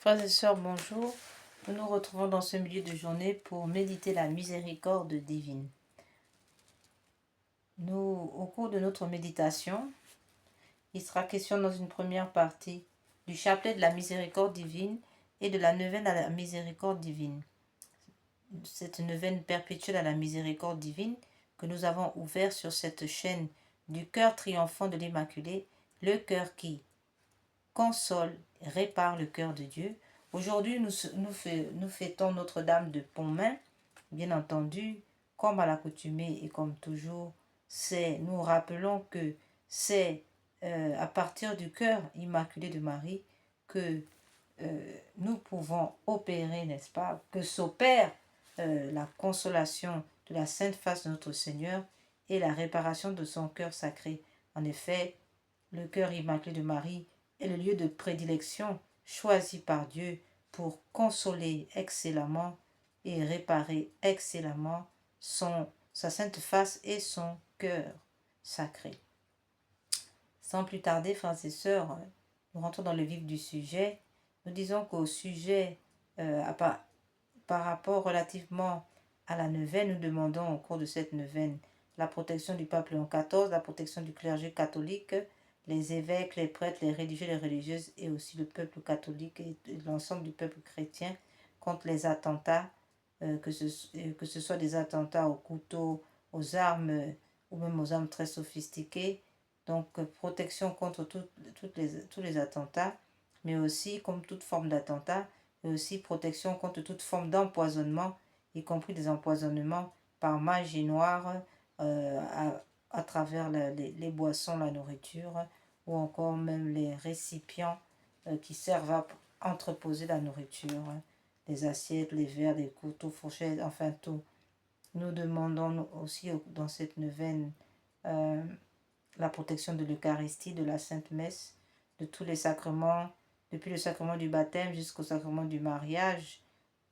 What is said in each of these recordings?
Frères et sœurs, bonjour. Nous nous retrouvons dans ce milieu de journée pour méditer la miséricorde divine. Au cours de notre méditation, il sera question dans une première partie du chapelet de la miséricorde divine et de la neuvaine à la miséricorde divine. Cette neuvaine perpétuelle à la miséricorde divine que nous avons ouvert sur cette chaîne du cœur triomphant de l'Immaculée, le cœur qui console, répare le cœur de Dieu. Aujourd'hui, nous fêtons Notre-Dame de Pontmain, bien entendu, comme à l'accoutumée et comme toujours, nous rappelons que c'est à partir du cœur immaculé de Marie que nous pouvons opérer, n'est-ce pas, que s'opère la consolation de la sainte face de notre Seigneur et la réparation de son cœur sacré. En effet, le cœur immaculé de Marie est le lieu de prédilection choisi par Dieu pour consoler excellemment et réparer excellemment sa sainte face et son cœur sacré. Sans plus tarder, frères et sœurs, nous rentrons dans le vif du sujet. Nous disons qu'au sujet, par rapport relativement à la neuvaine, nous demandons au cours de cette neuvaine la protection du pape Léon XIV, la protection du clergé catholique, les évêques, les prêtres, les religieux, les religieuses et aussi le peuple catholique et l'ensemble du peuple chrétien contre les attentats, que ce soit des attentats au couteau, aux armes ou même aux armes très sophistiquées. Donc protection contre tous les attentats, mais aussi comme toute forme d'attentat, et aussi protection contre toute forme d'empoisonnement, y compris des empoisonnements par magie noire à travers les boissons, la nourriture, ou encore même les récipients qui servent à entreposer la nourriture, les assiettes, les verres, les couteaux, fourchettes, enfin tout. Nous demandons aussi dans cette neuvaine la protection de l'Eucharistie, de la Sainte Messe, de tous les sacrements, depuis le sacrement du baptême jusqu'au sacrement du mariage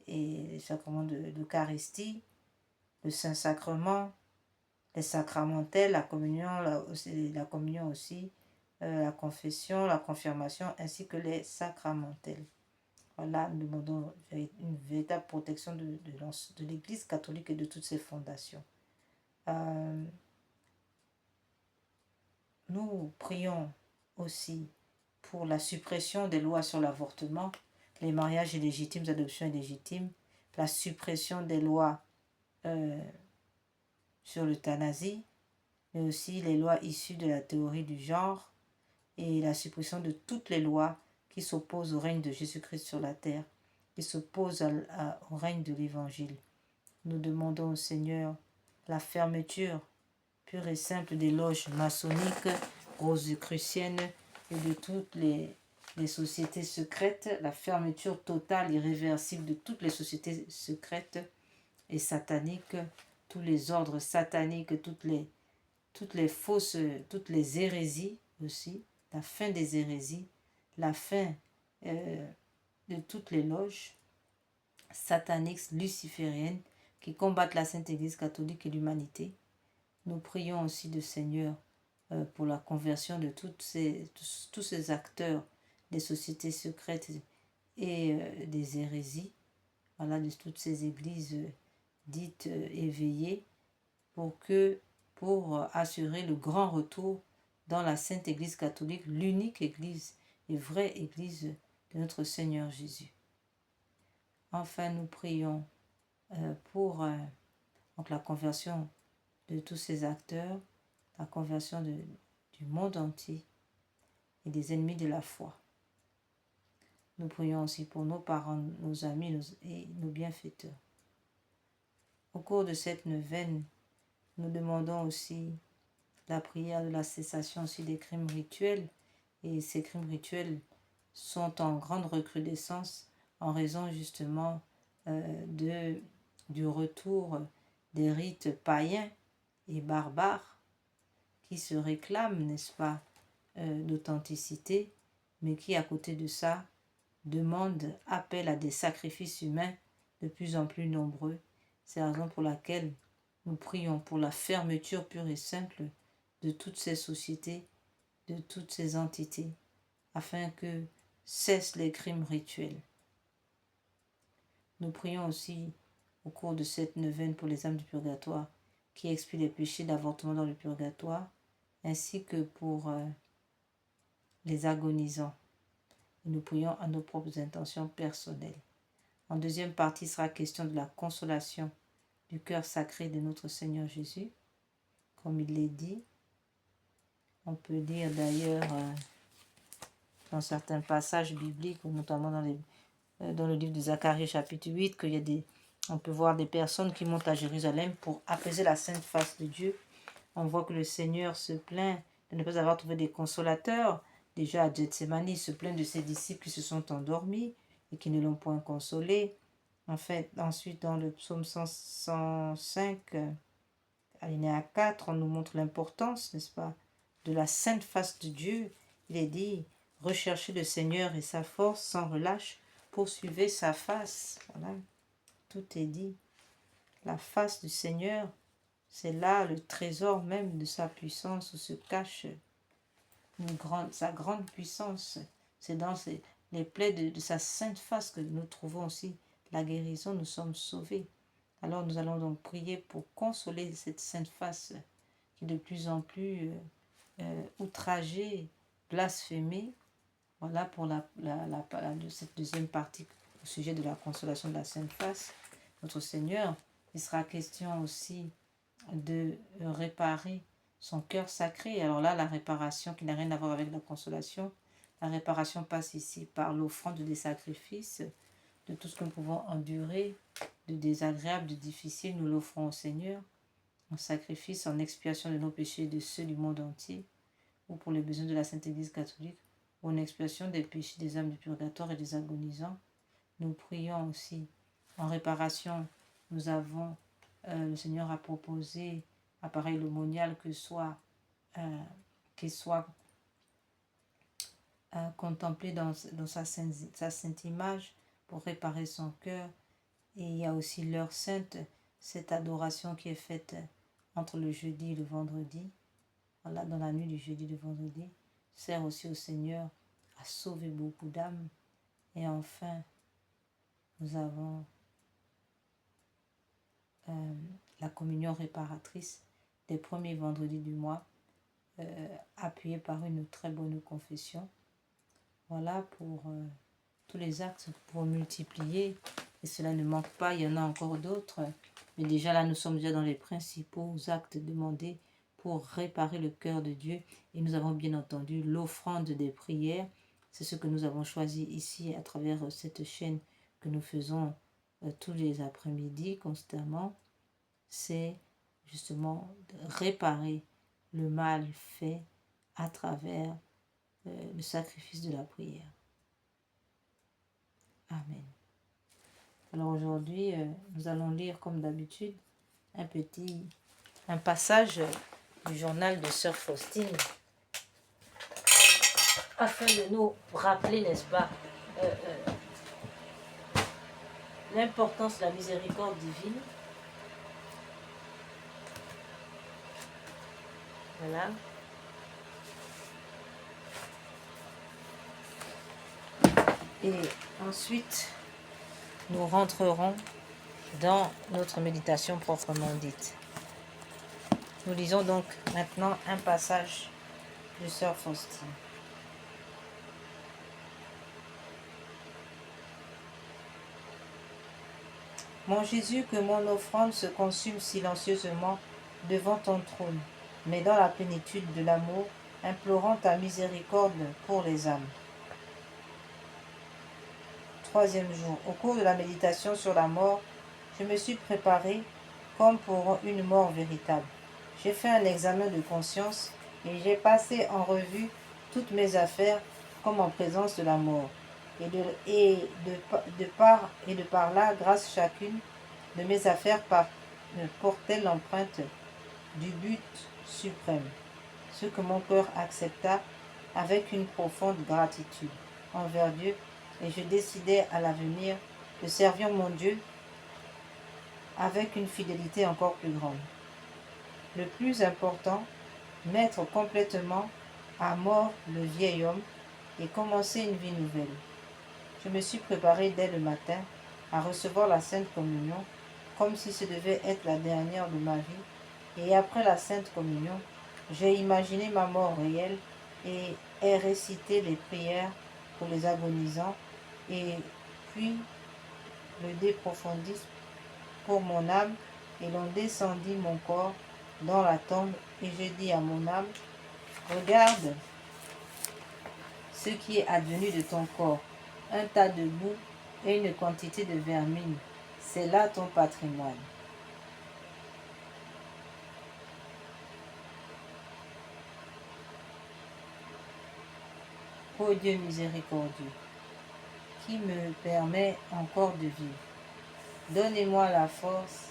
et les sacrements de l'Eucharistie, le Saint-Sacrement, les sacramentels, la communion, la confession, la confirmation, ainsi que les sacramentels. Voilà, nous demandons une véritable protection de l'Église catholique et de toutes ses fondations. Nous prions aussi pour la suppression des lois sur l'avortement, les mariages illégitimes, les adoptions illégitimes, la suppression des lois sur l'euthanasie, mais aussi les lois issues de la théorie du genre et la suppression de toutes les lois qui s'opposent au règne de Jésus-Christ sur la terre, qui s'opposent au règne de l'Évangile. Nous demandons au Seigneur la fermeture pure et simple des loges maçonniques, rosicruciennes et de toutes les sociétés secrètes, la fermeture totale, irréversible de toutes les sociétés secrètes et sataniques, tous les ordres sataniques, toutes les fausses, toutes les hérésies aussi, la fin des hérésies, la fin de toutes les loges sataniques, lucifériennes, qui combattent la Sainte Église catholique et l'humanité. Nous prions aussi le Seigneur pour la conversion de tous ces acteurs des sociétés secrètes et des hérésies, voilà, de toutes ces églises dites éveillées, pour assurer le grand retour dans la Sainte Église catholique, l'unique Église et vraie Église de notre Seigneur Jésus. Enfin, nous prions pour donc la conversion de tous ces acteurs, la conversion du monde entier et des ennemis de la foi. Nous prions aussi pour nos parents, nos amis et nos bienfaiteurs. Au cours de cette neuvaine, nous demandons aussi la prière de la cessation aussi des crimes rituels. Et ces crimes rituels sont en grande recrudescence en raison justement du retour des rites païens et barbares qui se réclament, n'est-ce pas, d'authenticité, mais qui à côté de ça appellent à des sacrifices humains de plus en plus nombreux. C'est la raison pour laquelle nous prions pour la fermeture pure et simple de toutes ces sociétés, de toutes ces entités, afin que cessent les crimes rituels. Nous prions aussi au cours de cette neuvaine pour les âmes du purgatoire qui expient les péchés d'avortement dans le purgatoire, ainsi que pour les agonisants. Et nous prions à nos propres intentions personnelles. En deuxième partie, il sera question de la consolation du cœur sacré de notre Seigneur Jésus. Comme il l'est dit, on peut dire d'ailleurs dans certains passages bibliques, notamment dans le livre de Zacharie chapitre 8, on peut voir des personnes qui montent à Jérusalem pour apaiser la sainte face de Dieu. On voit que le Seigneur se plaint de ne pas avoir trouvé des consolateurs. Déjà à Gethsémani, il se plaint de ses disciples qui se sont endormis et qui ne l'ont point consolé. En fait, ensuite, dans le psaume 105, alinéa 4, on nous montre l'importance, n'est-ce pas, de la sainte face de Dieu. Il est dit, recherchez le Seigneur et sa force sans relâche, poursuivez sa face. Voilà, tout est dit. La face du Seigneur, c'est là le trésor même de sa puissance où se cache sa grande puissance. C'est dans les plaies de sa sainte face que nous trouvons aussi la guérison, nous sommes sauvés. Alors nous allons donc prier pour consoler cette sainte face qui est de plus en plus outragée, blasphémée. Voilà pour cette deuxième partie au sujet de la consolation de la sainte face. Notre Seigneur, il sera question aussi de réparer son cœur sacré. Alors là, la réparation qui n'a rien à voir avec la consolation, la réparation passe ici par l'offrande des sacrifices, de tout ce que nous pouvons endurer, de désagréable, de difficile, nous l'offrons au Seigneur, en sacrifice, en expiation de nos péchés et de ceux du monde entier, ou pour les besoins de la Sainte Église catholique, ou en expiation des péchés des âmes du purgatoire et des agonisants. Nous prions aussi en réparation. Nous avons, le Seigneur a proposé, appareil l'aumonial, qu'il soit contemplé dans sa sainte image pour réparer son cœur. Et il y a aussi l'heure sainte, cette adoration qui est faite entre le jeudi et le vendredi. Voilà, dans la nuit du jeudi et du vendredi, sert aussi au Seigneur à sauver beaucoup d'âmes. Et enfin, nous avons la communion réparatrice des premiers vendredis du mois, appuyée par une très bonne confession. Voilà pour tous les actes pour multiplier, et cela ne manque pas, il y en a encore d'autres, mais déjà là nous sommes déjà dans les principaux actes demandés pour réparer le cœur de Dieu. Et nous avons bien entendu l'offrande des prières, c'est ce que nous avons choisi ici à travers cette chaîne que nous faisons tous les après-midi constamment. C'est justement de réparer le mal fait à travers le sacrifice de la prière. Amen. Alors aujourd'hui, nous allons lire comme d'habitude un passage du journal de Sœur Faustine, afin de nous rappeler, n'est-ce pas, l'importance de la miséricorde divine. Voilà. Et ensuite, nous rentrerons dans notre méditation proprement dite. Nous lisons donc maintenant un passage de Sœur Faustine. Mon Jésus, que mon offrande se consume silencieusement devant ton trône, mais dans la plénitude de l'amour, implorant ta miséricorde pour les âmes. Troisième jour. Au cours de la méditation sur la mort, je me suis préparé comme pour une mort véritable. J'ai fait un examen de conscience et j'ai passé en revue toutes mes affaires comme en présence de la mort. De par là, grâce chacune de mes affaires portait l'empreinte du but suprême, ce que mon cœur accepta avec une profonde gratitude envers Dieu, et je décidai à l'avenir de servir mon Dieu avec une fidélité encore plus grande. Le plus important, mettre complètement à mort le vieil homme et commencer une vie nouvelle. Je me suis préparé dès le matin à recevoir la Sainte Communion, comme si ce devait être la dernière de ma vie. Et après la Sainte Communion, j'ai imaginé ma mort réelle et ai récité les prières pour les agonisants, et puis le déprofondis pour mon âme, et l'on descendit mon corps dans la tombe, et j'ai dit à mon âme, regarde ce qui est advenu de ton corps, un tas de boue et une quantité de vermine, c'est là ton patrimoine. Ô Dieu miséricordieux, qui me permet encore de vivre, donnez-moi la force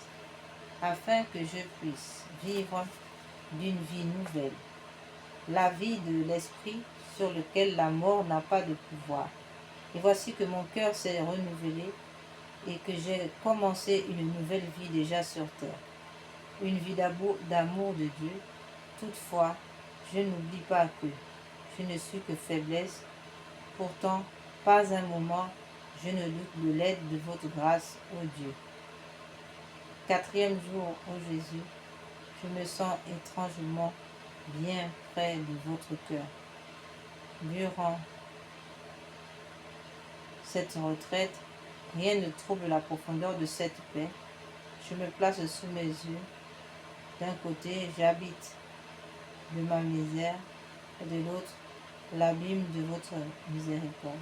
afin que je puisse vivre d'une vie nouvelle, la vie de l'esprit sur lequel la mort n'a pas de pouvoir. Et voici que mon cœur s'est renouvelé et que j'ai commencé une nouvelle vie déjà sur terre, une vie d'amour de Dieu. Toutefois, je n'oublie pas que je ne suis que faiblesse. Pourtant, pas un moment, je ne doute de l'aide de votre grâce, ô Dieu. 4e jour, ô Jésus, je me sens étrangement bien près de votre cœur. Durant cette retraite, rien ne trouble la profondeur de cette paix. Je me place sous mes yeux. D'un côté, j'habite de ma misère, et de l'autre, l'abîme de votre miséricorde.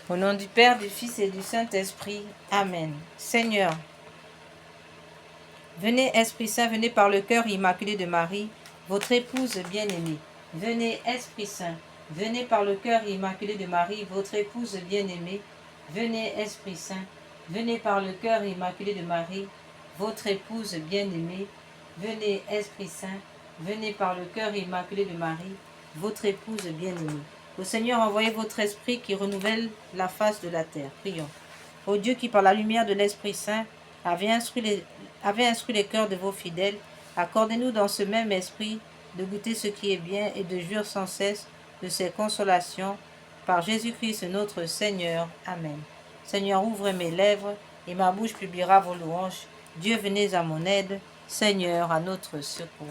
Au nom du Père, du Fils et du Saint-Esprit. Amen. Seigneur, venez Esprit Saint, venez par le cœur immaculé de Marie, votre épouse bien-aimée. Venez Esprit Saint, venez par le cœur immaculé de Marie, votre épouse bien-aimée. Venez Esprit Saint, venez par le cœur immaculé de Marie, votre épouse bien-aimée. Venez Esprit Saint, venez par le cœur immaculé de Marie, votre épouse bien-aimée. Au Seigneur, envoyez votre esprit qui renouvelle la face de la terre. Prions. Ô Dieu qui, par la lumière de l'Esprit Saint, avait instruit les cœurs de vos fidèles, accordez-nous dans ce même esprit de goûter ce qui est bien et de jouir sans cesse de ses consolations. Par Jésus-Christ notre Seigneur. Amen. Seigneur, ouvre mes lèvres et ma bouche publiera vos louanges. Dieu, venez à mon aide. Seigneur, à notre secours.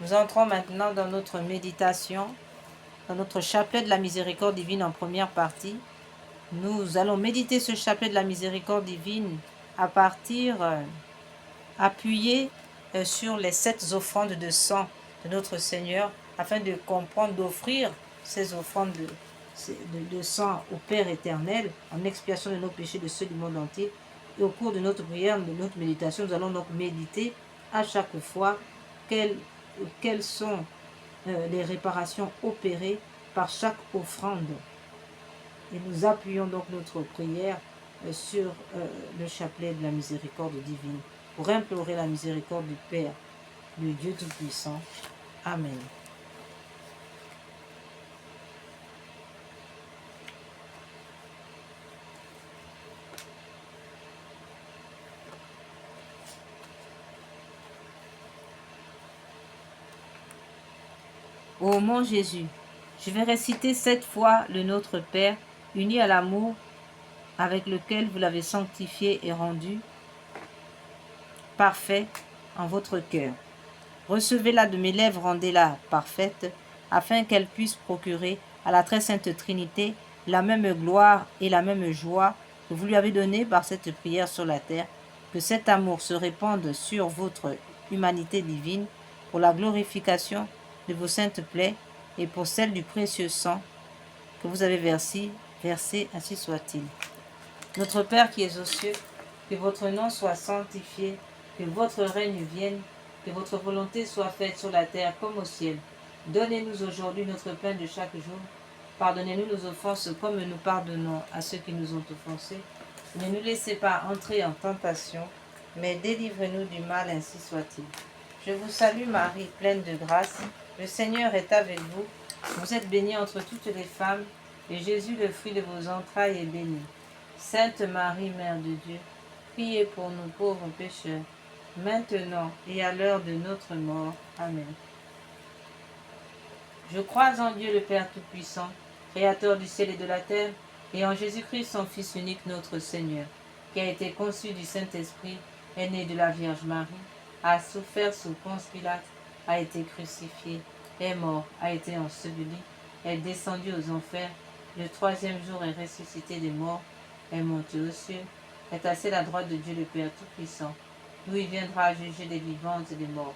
Nous entrons maintenant dans notre méditation, dans notre chapelet de la miséricorde divine en première partie. Nous allons méditer ce chapelet de la miséricorde divine à partir, appuyé sur les 7 offrandes de sang de notre Seigneur, afin de comprendre, d'offrir ces offrandes de sang au Père éternel, en expiation de nos péchés, de ceux du monde entier. Et au cours de notre prière, de notre méditation, nous allons donc méditer à chaque fois quelles sont les réparations opérées par chaque offrande. Et nous appuyons donc notre prière sur le chapelet de la miséricorde divine pour implorer la miséricorde du Père, le Dieu Tout-Puissant. Amen. Ô mon Jésus, je vais réciter 7 fois le Notre Père, uni à l'amour avec lequel vous l'avez sanctifié et rendu parfait en votre cœur. Recevez-la de mes lèvres, rendez-la parfaite, afin qu'elle puisse procurer à la très sainte Trinité la même gloire et la même joie que vous lui avez donnée par cette prière sur la terre, que cet amour se répande sur votre humanité divine pour la glorification de vos saintes plaies et pour celle du précieux sang que vous avez versé, ainsi soit-il. Notre Père qui es aux cieux, que votre nom soit sanctifié, que votre règne vienne, que votre volonté soit faite sur la terre comme au ciel. Donnez-nous aujourd'hui notre pain de chaque jour. Pardonnez-nous nos offenses comme nous pardonnons à ceux qui nous ont offensés. Ne nous laissez pas entrer en tentation, mais délivrez-nous du mal, ainsi soit-il. Je vous salue Marie, pleine de grâce. Le Seigneur est avec vous. Vous êtes bénie entre toutes les femmes, et Jésus, le fruit de vos entrailles, est béni. Sainte Marie, Mère de Dieu, priez pour nous pauvres pécheurs, maintenant et à l'heure de notre mort. Amen. Je crois en Dieu le Père Tout-Puissant, Créateur du ciel et de la terre, et en Jésus-Christ, son Fils unique, notre Seigneur, qui a été conçu du Saint-Esprit, est né de la Vierge Marie, a souffert sous Ponce Pilate, a été crucifié, est mort, a été enseveli, est descendu aux enfers, le troisième jour est ressuscité des morts, est monté aux cieux, est assis à la droite de Dieu le Père Tout-Puissant, d'où il viendra juger les vivants et les morts.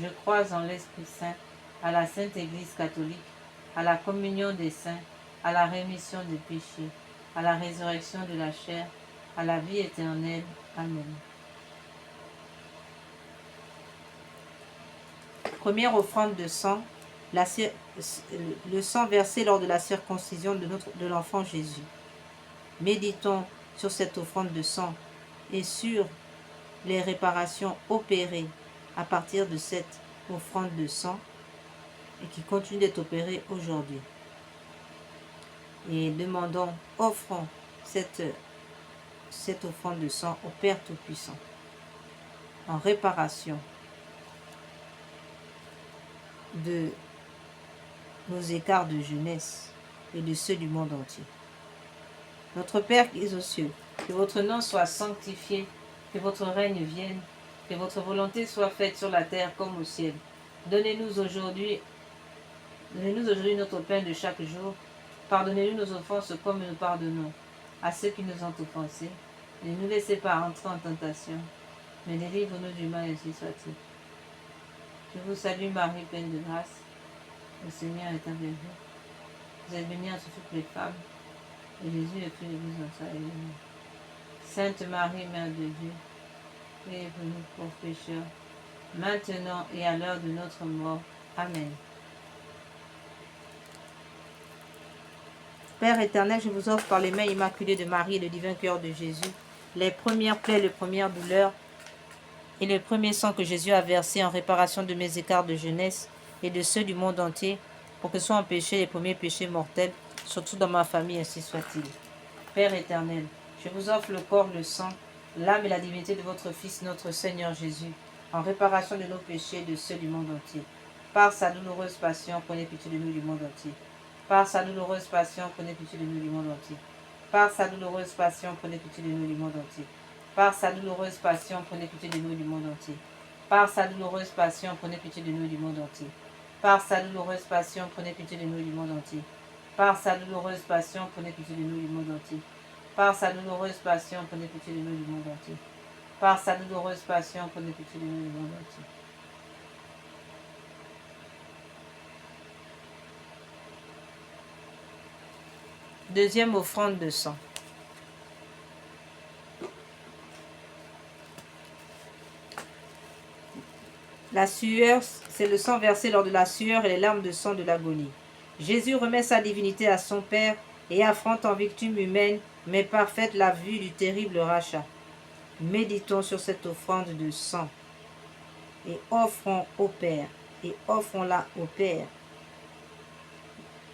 Je crois en l'Esprit Saint, à la Sainte Église catholique, à la communion des saints, à la rémission des péchés, à la résurrection de la chair, à la vie éternelle. Amen. Première offrande de sang, le sang versé lors de la circoncision de l'enfant Jésus. Méditons sur cette offrande de sang et sur les réparations opérées à partir de cette offrande de sang et qui continue d'être opérée aujourd'hui. Et demandons, offrons cette offrande de sang au Père Tout-Puissant en réparation de nos écarts de jeunesse et de ceux du monde entier. Notre Père qui es aux cieux, que votre nom soit sanctifié, que votre règne vienne, que votre volonté soit faite sur la terre comme au ciel. Donnez-nous aujourd'hui notre pain de chaque jour. Pardonnez-nous nos offenses comme nous pardonnons à ceux qui nous ont offensés. Ne nous laissez pas entrer en tentation, mais délivre-nous du mal, ainsi soit-il. Je vous salue Marie, pleine de grâce. Le Seigneur est avec vous. Vous êtes bénie entre toutes les femmes, et Jésus, le fruit de vos entrailles, est béni. Sainte Marie, Mère de Dieu, priez pour nous pauvres pécheurs, maintenant et à l'heure de notre mort. Amen. Père éternel, je vous offre par les mains immaculées de Marie et le divin cœur de Jésus, les premières plaies, les premières douleurs et le premier sang que Jésus a versé en réparation de mes écarts de jeunesse et de ceux du monde entier, pour que soient empêchés les premiers péchés mortels, surtout dans ma famille, ainsi soit-il. Père éternel, je vous offre le corps, le sang, l'âme et la divinité de votre Fils, notre Seigneur Jésus, en réparation de nos péchés et de ceux du monde entier. Par sa douloureuse passion, prenez pitié de nous du monde entier. Par sa douloureuse passion, prenez pitié de nous du monde entier. Par sa douloureuse passion, prenez pitié de nous du monde entier. Par sa douloureuse passion, prenez pitié de nous du monde entier. Par sa douloureuse passion, prenez pitié de nous du monde entier. Par sa douloureuse passion, prenez pitié de nous du monde entier. Par sa douloureuse passion, prenez pitié de nous du monde entier. Par sa douloureuse passion, prenez pitié de nous du monde entier. Par sa douloureuse passion, prenez pitié de nous du monde entier. Deuxième offrande de sang. La sueur, c'est le sang versé lors de la sueur et les larmes de sang de l'agonie. Jésus remet sa divinité à son Père et affronte en victime humaine, mais parfaite, la vue du terrible rachat. Méditons sur cette offrande de sang et offrons au Père, et offrons-la au Père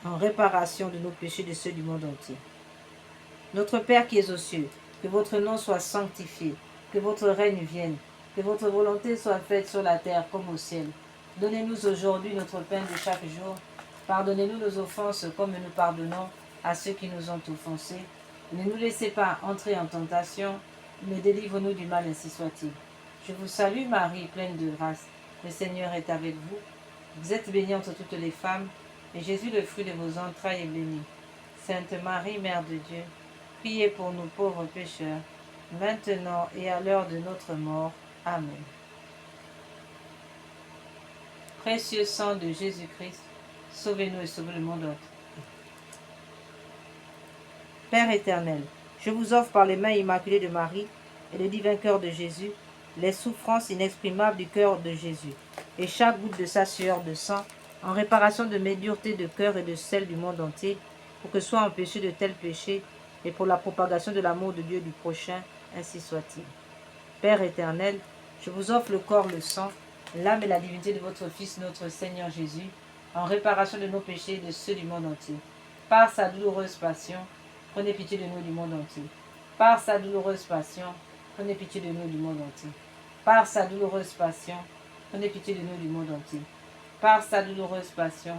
en réparation de nos péchés et de ceux du monde entier. Notre Père qui es aux cieux, que votre nom soit sanctifié, que votre règne vienne, que votre volonté soit faite sur la terre comme au ciel. Donnez-nous aujourd'hui notre pain de chaque jour. Pardonnez-nous nos offenses comme nous pardonnons à ceux qui nous ont offensés. Ne nous laissez pas entrer en tentation, mais délivre-nous du mal, ainsi soit-il. Je vous salue Marie, pleine de grâce. Le Seigneur est avec vous. Vous êtes bénie entre toutes les femmes, et Jésus, le fruit de vos entrailles, est béni. Sainte Marie, Mère de Dieu, priez pour nous pauvres pécheurs, maintenant et à l'heure de notre mort. Amen. Précieux sang de Jésus-Christ, sauvez-nous et sauvez le monde entier. Père éternel, je vous offre par les mains immaculées de Marie et le divin cœur de Jésus les souffrances inexprimables du cœur de Jésus, et chaque goutte de sa sueur de sang, en réparation de mes duretés de cœur et de celles du monde entier, pour que soit empêché de tels péchés, et pour la propagation de l'amour de Dieu du prochain, ainsi soit-il. Père éternel, je vous offre le corps, le sang, l'âme et la divinité de votre Fils, notre Seigneur Jésus, en réparation de nos péchés et de ceux du monde entier. Par sa douloureuse passion, prenez pitié de nous du monde entier. Par sa douloureuse passion, prenez pitié de nous du monde entier. Par sa douloureuse passion, prenez pitié de nous du monde entier. Par sa douloureuse passion,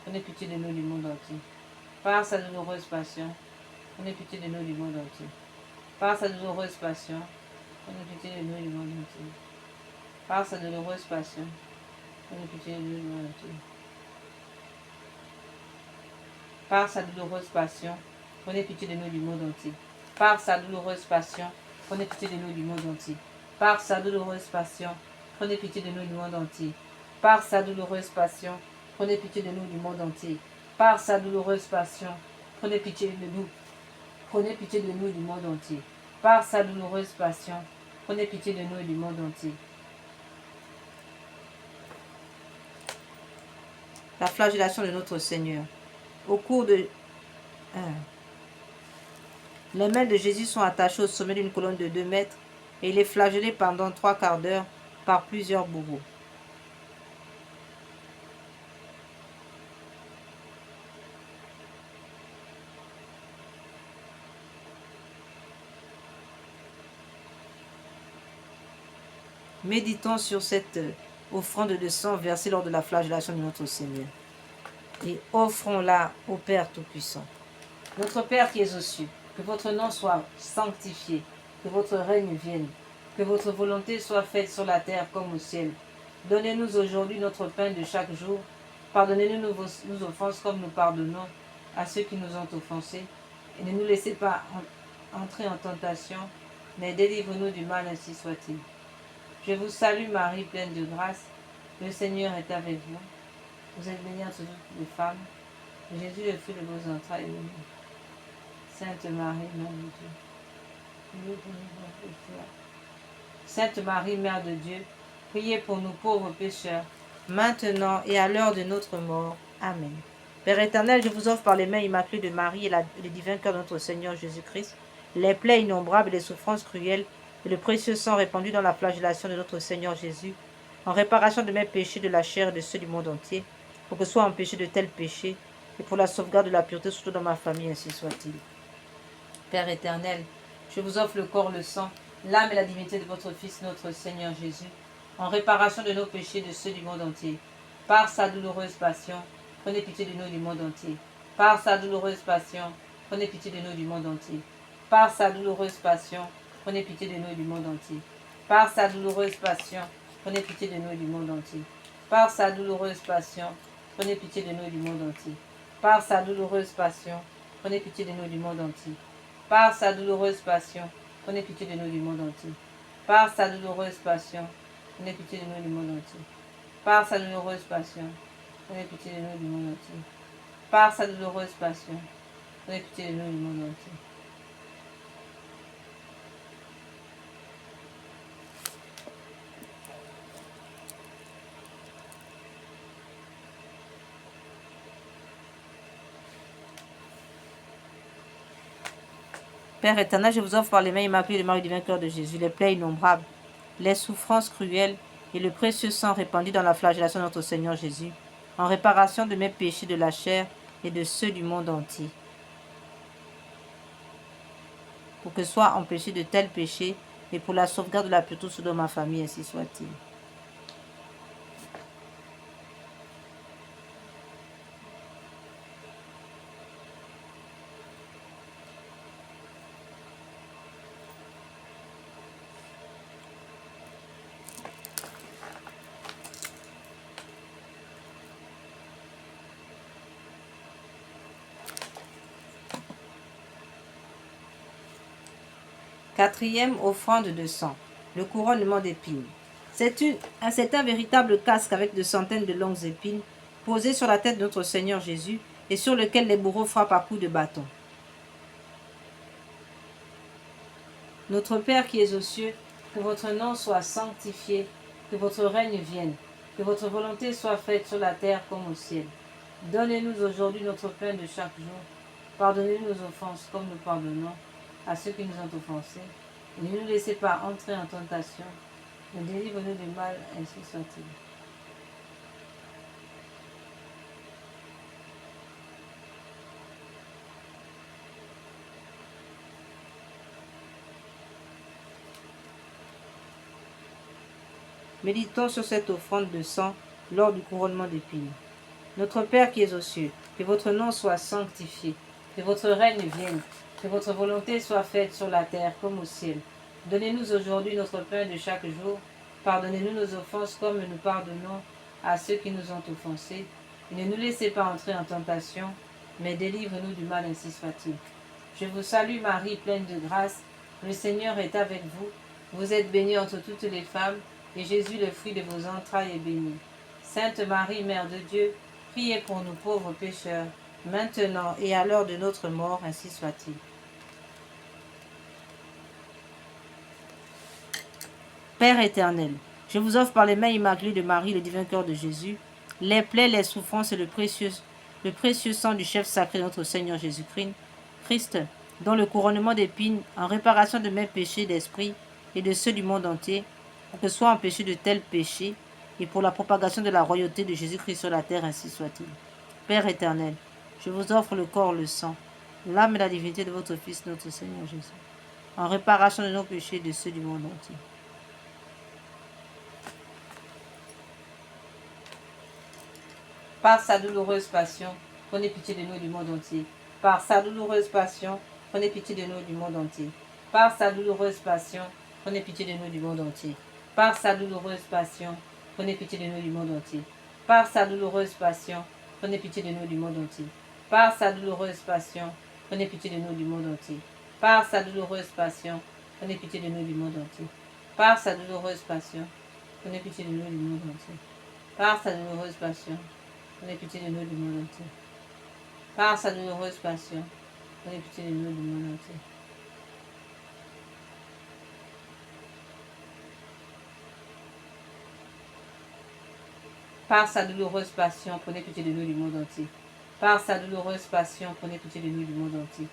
prenez pitié de nous du monde entier. Par sa douloureuse passion, prenez pitié de nous du monde entier. Par sa douloureuse passion, prenez pitié de nous du monde entier. Par sa douloureuse passion, prenez pitié de nous du monde entier. Par sa douloureuse passion, prenez pitié de nous du monde entier. Par sa douloureuse passion, prenez pitié de nous du monde entier. Par sa douloureuse passion, prenez pitié de nous du monde entier. Par sa douloureuse passion, prenez pitié de nous du monde entier. Par sa douloureuse passion, prenez pitié de nous. Prenez pitié de nous du monde entier. Par sa douloureuse passion, prenez pitié de nous du monde entier. La flagellation de notre Seigneur. Au cours de... Les mains de Jésus sont attachées au sommet d'une colonne de 2 mètres et il est flagellé pendant 3 quarts d'heure par plusieurs bourreaux. Méditons sur cette offrande de sang versée lors de la flagellation de notre Seigneur. Et offrons-la au Père Tout-Puissant. Notre Père qui es aux cieux, que votre nom soit sanctifié, que votre règne vienne, que votre volonté soit faite sur la terre comme au ciel. Donnez-nous aujourd'hui notre pain de chaque jour. Pardonnez-nous nos offenses comme nous pardonnons à ceux qui nous ont offensés. Et ne nous laissez pas entrer en tentation, mais délivre-nous du mal, ainsi soit-il. Je vous salue Marie, pleine de grâce. Le Seigneur est avec vous. Vous êtes bénie entre toutes les femmes. Et Jésus, le fruit de vos entrailles, est béni. Sainte Marie, Mère de Dieu. Sainte Marie, Mère de Dieu, priez pour nous pauvres pécheurs, maintenant et à l'heure de notre mort. Amen. Père éternel, je vous offre par les mains immaculées de Marie et le divin cœur de notre Seigneur Jésus-Christ, les plaies innombrables et les souffrances cruelles, et le précieux sang répandu dans la flagellation de notre Seigneur Jésus, en réparation de mes péchés de la chair et de ceux du monde entier, pour que soit empêché de tels péchés, et pour la sauvegarde de la pureté, surtout dans ma famille, ainsi soit-il. Père éternel, je vous offre le corps, le sang, l'âme et la divinité de votre Fils, notre Seigneur Jésus, en réparation de nos péchés et de ceux du monde entier. Par sa douloureuse passion, prenez pitié de nous du monde entier. Par sa douloureuse passion, prenez pitié de nous du monde entier. Par sa douloureuse passion, prenez pitié de nous du monde entier. Par sa douloureuse passion, prenez pitié de nous du monde entier. Par sa douloureuse passion, prenez pitié de nous du monde entier. Par sa douloureuse passion, prenez pitié de nous du monde entier. Par sa douloureuse passion, prenez pitié de nous du monde entier. Par sa douloureuse passion, prenez pitié de nous du monde entier. Par sa douloureuse passion, prenez pitié de nous du monde entier. Par sa douloureuse passion, prenez pitié de nous du monde entier. Père éternel, je vous offre par les mains immaculées de Marie du vainqueur de Jésus les plaies innombrables, les souffrances cruelles et le précieux sang répandu dans la flagellation de notre Seigneur Jésus, en réparation de mes péchés de la chair et de ceux du monde entier. Pour que soit empêché de tels péchés et pour la sauvegarde de la pureté de ma famille, ainsi soit-il. Quatrième offrande de sang, le couronnement d'épines. C'est un véritable casque avec de centaines de longues épines posées sur la tête de notre Seigneur Jésus et sur lequel les bourreaux frappent à coups de bâton. Notre Père qui es aux cieux, que votre nom soit sanctifié, que votre règne vienne, que votre volonté soit faite sur la terre comme au ciel. Donnez-nous aujourd'hui notre pain de chaque jour. Pardonnez-nous nos offenses comme nous pardonnons à ceux qui nous ont offensés. Et ne nous laissez pas entrer en tentation, mais délivre-nous du mal, ainsi soit-il. Méditons sur cette offrande de sang lors du couronnement d'épines. Notre Père qui es aux cieux, que votre nom soit sanctifié, que votre règne vienne, que votre volonté soit faite sur la terre comme au ciel. Donnez-nous aujourd'hui notre pain de chaque jour. Pardonnez-nous nos offenses comme nous pardonnons à ceux qui nous ont offensés. Et ne nous laissez pas entrer en tentation, mais délivre-nous du mal, ainsi soit-il. Je vous salue Marie, pleine de grâce. Le Seigneur est avec vous. Vous êtes bénie entre toutes les femmes, et Jésus, le fruit de vos entrailles, est béni. Sainte Marie, Mère de Dieu, priez pour nous pauvres pécheurs, maintenant et à l'heure de notre mort, ainsi soit-il. Père éternel, je vous offre par les mains immaculées de Marie, le divin cœur de Jésus, les plaies, les souffrances et le précieux sang du chef sacré de notre Seigneur Jésus-Christ, dont le couronnement d'épines, en réparation de mes péchés d'esprit et de ceux du monde entier, pour que soient empêchés de tels péchés, et pour la propagation de la royauté de Jésus-Christ sur la terre, ainsi soit-il. Père éternel, je vous offre le corps, le sang, l'âme et la divinité de votre Fils, notre Seigneur Jésus, en réparation de nos péchés et de ceux du monde entier. Par sa douloureuse passion, prenez pitié de nous et du monde entier. Par sa douloureuse passion, prenez pitié de nous et du monde entier. Par sa douloureuse passion, prenez pitié de nous et du monde entier. Par sa douloureuse passion, prenez pitié de nous du monde entier. Par sa douloureuse passion, prenez pitié de nous du monde entier. Par sa douloureuse passion, prenez pitié de nous du monde entier. Par sa douloureuse passion, prenez pitié de nous du monde entier. Par sa douloureuse passion, prenez pitié de nous du monde entier. Par sa douloureuse passion, prenez pitié de nous du monde entier. Par sa douloureuse passion, prenez pitié de nous du monde entier. Par sa douloureuse passion, prenez pitié de nous du monde entier. Par sa douloureuse passion, prenez pitié de nous du monde entier.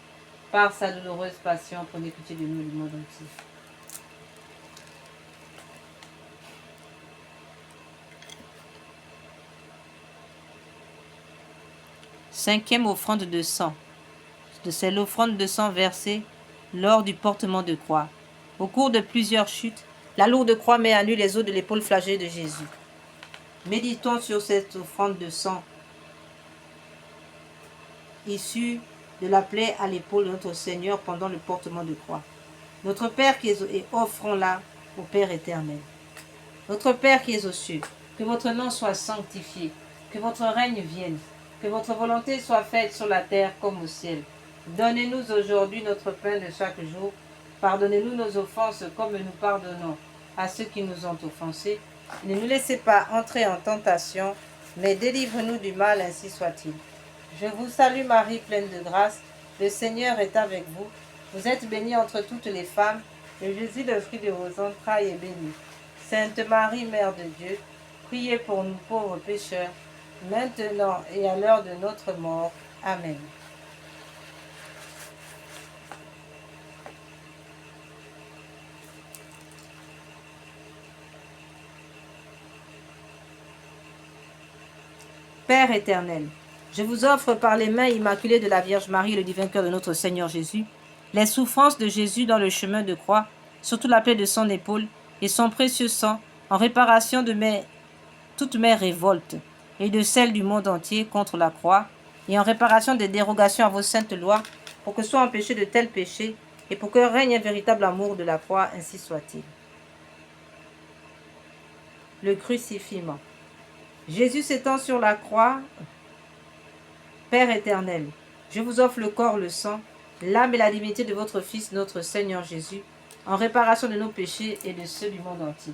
Par sa douloureuse passion, prenez pitié de nous du monde entier. Cinquième offrande de sang. C'est l'offrande de sang versée lors du portement de croix. Au cours de plusieurs chutes, la lourde croix met à nu les os de l'épaule flagellée de Jésus. Méditons sur cette offrande de sang issue de la plaie à l'épaule de notre Seigneur pendant le portement de croix. Notre Père qui est et offrons-la au Père éternel. Notre Père qui es aux cieux, que votre nom soit sanctifié, que votre règne vienne, que votre volonté soit faite sur la terre comme au ciel. Donnez-nous aujourd'hui notre pain de chaque jour. Pardonnez-nous nos offenses comme nous pardonnons à ceux qui nous ont offensés. Ne nous laissez pas entrer en tentation, mais délivre-nous du mal, ainsi soit-il. Je vous salue Marie, pleine de grâce. Le Seigneur est avec vous. Vous êtes bénie entre toutes les femmes, et Jésus, le fruit de vos entrailles, est béni. Sainte Marie, Mère de Dieu, priez pour nous pauvres pécheurs, maintenant et à l'heure de notre mort. Amen. Père éternel, je vous offre par les mains immaculées de la Vierge Marie et le divin cœur de notre Seigneur Jésus, les souffrances de Jésus dans le chemin de croix, surtout la plaie de son épaule et son précieux sang, en réparation de toutes mes révoltes et de celles du monde entier contre la croix, et en réparation des dérogations à vos saintes lois, pour que soient empêchés de tels péchés, et pour que règne un véritable amour de la croix, ainsi soit-il. Le crucifiement. Jésus s'étend sur la croix. Père éternel, je vous offre le corps, le sang, l'âme et la divinité de votre Fils, notre Seigneur Jésus, en réparation de nos péchés et de ceux du monde entier.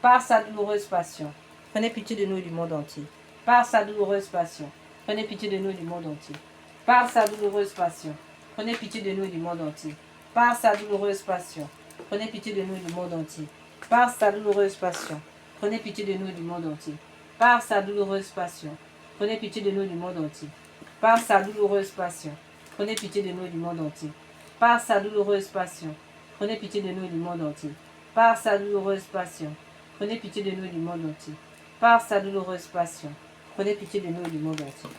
Par sa douloureuse passion, prenez pitié de nous et du monde entier. Par sa douloureuse passion, prenez pitié de nous et du monde entier. Par sa douloureuse passion, prenez pitié de nous et du monde entier. Par sa douloureuse passion, prenez pitié de nous et du monde entier. par sa douloureuse passion, prenez pitié de nous et du monde entier. Par sa douloureuse passion, prenez pitié de nous et du monde entier. Par sa douloureuse passion, prenez pitié de nous et du monde entier. Par sa douloureuse passion, prenez pitié de nous et du monde entier. Par sa douloureuse passion, prenez pitié de nous et du monde entier. Par sa douloureuse passion, prenez pitié de nous et du monde entier.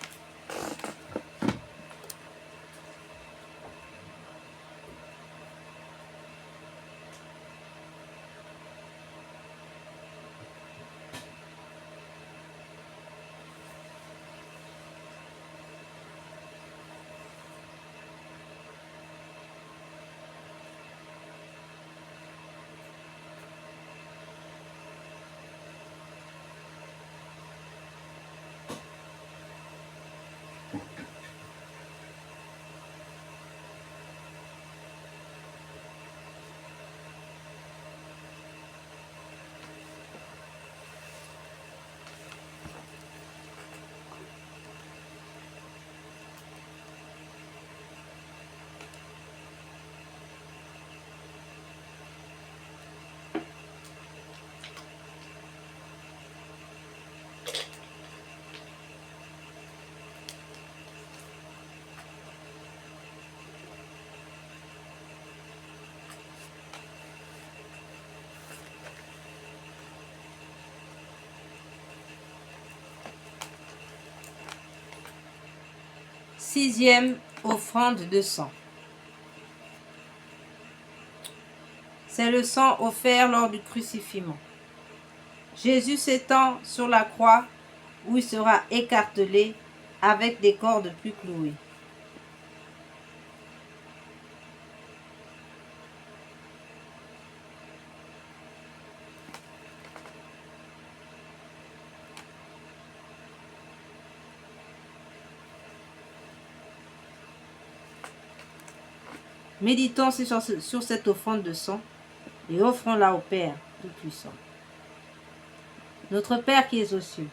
Sixième offrande de sang. C'est le sang offert lors du crucifixion. Jésus s'étend sur la croix où il sera écartelé avec des cordes plus clouées. Méditons sur cette offrande de sang et offrons-la au Père Tout-Puissant. Notre Père qui es aux cieux,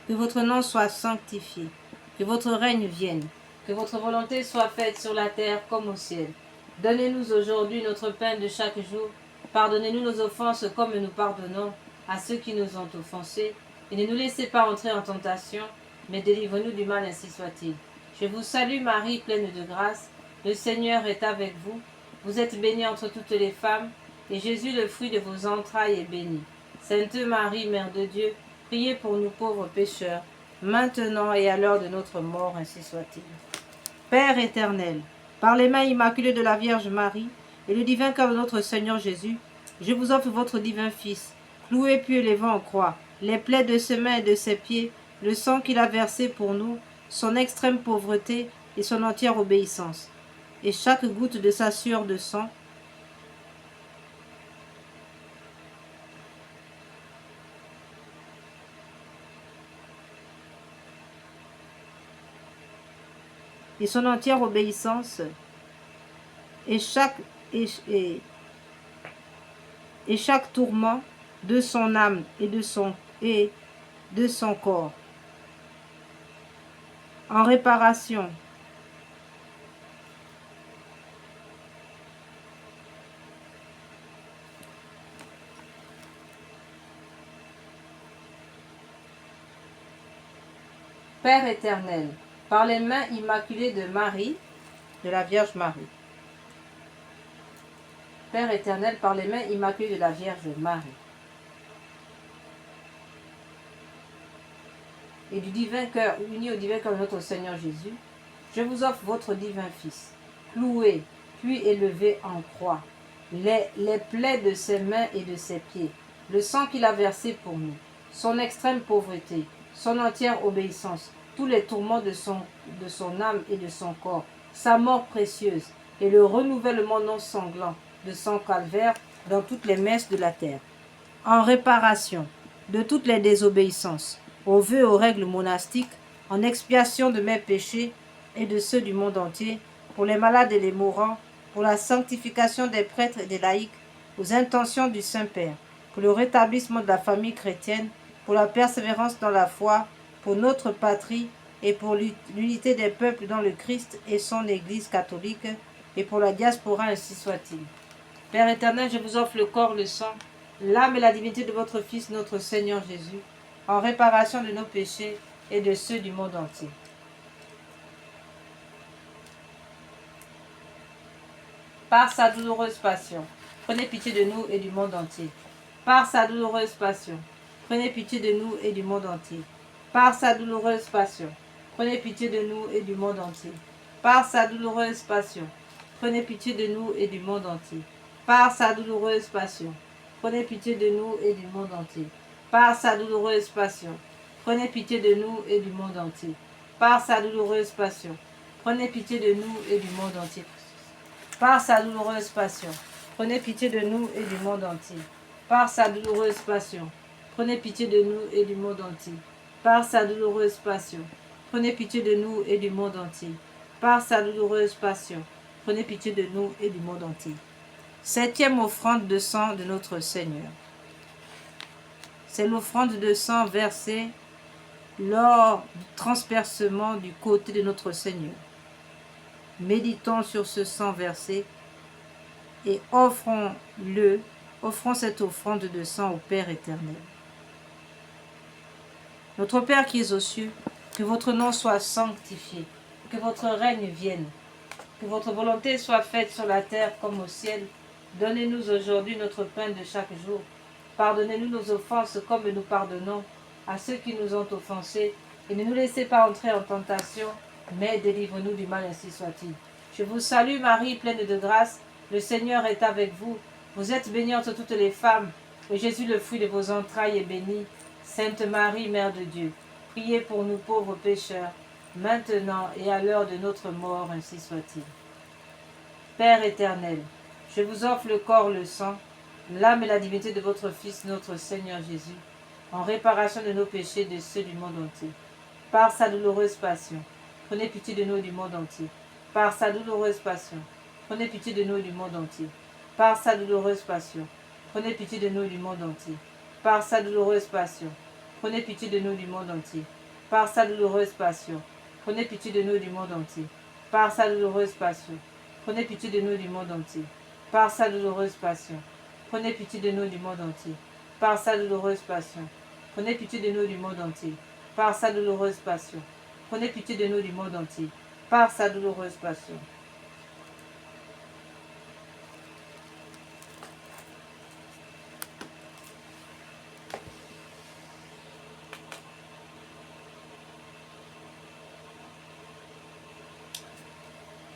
que votre nom soit sanctifié, que votre règne vienne, que votre volonté soit faite sur la terre comme au ciel. Donnez-nous aujourd'hui notre pain de chaque jour. Pardonnez-nous nos offenses comme nous pardonnons à ceux qui nous ont offensés. Et ne nous laissez pas entrer en tentation, mais délivre-nous du mal, ainsi soit-il. Je vous salue Marie, pleine de grâce. Le Seigneur est avec vous. Vous êtes bénie entre toutes les femmes, et Jésus, le fruit de vos entrailles, est béni. Sainte Marie, Mère de Dieu, priez pour nous pauvres pécheurs, maintenant et à l'heure de notre mort, ainsi soit-il. Père éternel, par les mains immaculées de la Vierge Marie et le divin cœur de notre Seigneur Jésus, je vous offre votre divin Fils, cloué puis élevé en croix, les plaies de ses mains et de ses pieds, le sang qu'il a versé pour nous, son extrême pauvreté et son entière obéissance, et chaque goutte de sa sueur de sang, et son entière obéissance, et chaque tourment de son âme et de son corps, en réparation Père éternel, par les mains immaculées de Marie, de la Vierge Marie. Père éternel, par les mains immaculées de la Vierge Marie. Et du divin cœur, uni au divin cœur de notre Seigneur Jésus, je vous offre votre divin Fils, cloué, puis élevé en croix, les plaies de ses mains et de ses pieds, le sang qu'il a versé pour nous, son extrême pauvreté, son entière obéissance, tous les tourments de son âme et de son corps, sa mort précieuse et le renouvellement non sanglant de son calvaire dans toutes les messes de la terre, en réparation de toutes les désobéissances, aux vœux et aux règles monastiques, en expiation de mes péchés et de ceux du monde entier, pour les malades et les mourants, pour la sanctification des prêtres et des laïcs, aux intentions du Saint-Père, pour le rétablissement de la famille chrétienne, pour la persévérance dans la foi, pour notre patrie et pour l'unité des peuples dans le Christ et son Église catholique, et pour la diaspora, ainsi soit-il. Père éternel, je vous offre le corps, le sang l'âme et la divinité de votre Fils, notre Seigneur Jésus, en réparation de nos péchés et de ceux du monde entier. Par sa douloureuse passion, prenez pitié de nous et du monde entier. Par sa douloureuse passion, prenez pitié de nous et du monde entier. Par sa douloureuse passion, prenez pitié de nous et du monde entier. Par sa douloureuse passion, prenez pitié de nous et du monde entier. Par sa douloureuse passion, prenez pitié de nous et du monde entier. Par sa douloureuse passion, prenez pitié de nous et du monde entier. Par sa douloureuse passion, prenez pitié de nous et du monde entier. Par sa douloureuse passion, prenez pitié de nous et du monde entier. Par sa douloureuse passion, prenez pitié de nous et du monde entier. Par sa douloureuse passion, prenez pitié de nous et du monde entier. Par sa douloureuse passion, prenez pitié de nous et du monde entier. Septième offrande de sang de notre Seigneur. C'est l'offrande de sang versée lors du transpercement du côté de notre Seigneur. Méditons sur ce sang versé et offrons cette offrande de sang au Père éternel. Notre Père qui es aux cieux, que votre nom soit sanctifié, que votre règne vienne, que votre volonté soit faite sur la terre comme au ciel. Donnez-nous aujourd'hui notre pain de chaque jour. Pardonnez-nous nos offenses comme nous pardonnons à ceux qui nous ont offensés. Et ne nous laissez pas entrer en tentation, mais délivre-nous du mal, ainsi soit-il. Je vous salue Marie, pleine de grâce. Le Seigneur est avec vous. Vous êtes bénie entre toutes les femmes, et Jésus, le fruit de vos entrailles, est béni. Sainte Marie, Mère de Dieu, priez pour nous pauvres pécheurs, maintenant et à l'heure de notre mort, ainsi soit-il. Père éternel, je vous offre le corps, le sang, l'âme et la divinité de votre Fils, notre Seigneur Jésus, en réparation de nos péchés et de ceux du monde entier. Par sa douloureuse passion, prenez pitié de nous et du monde entier. Par sa douloureuse passion, prenez pitié de nous et du monde entier. Par sa douloureuse passion, prenez pitié de nous et du monde entier. Par sa douloureuse passion, prenez pitié de nous et du monde entier. Par sa douloureuse passion, prenez pitié de nous et du monde entier. Par sa douloureuse passion, prenez pitié de nous et du monde entier. Par sa douloureuse passion, prenez pitié de nous et du monde entier. Par sa douloureuse passion, prenez pitié de nous et du monde entier. Par sa douloureuse passion, prenez pitié de nous et du monde entier. Par sa douloureuse passion.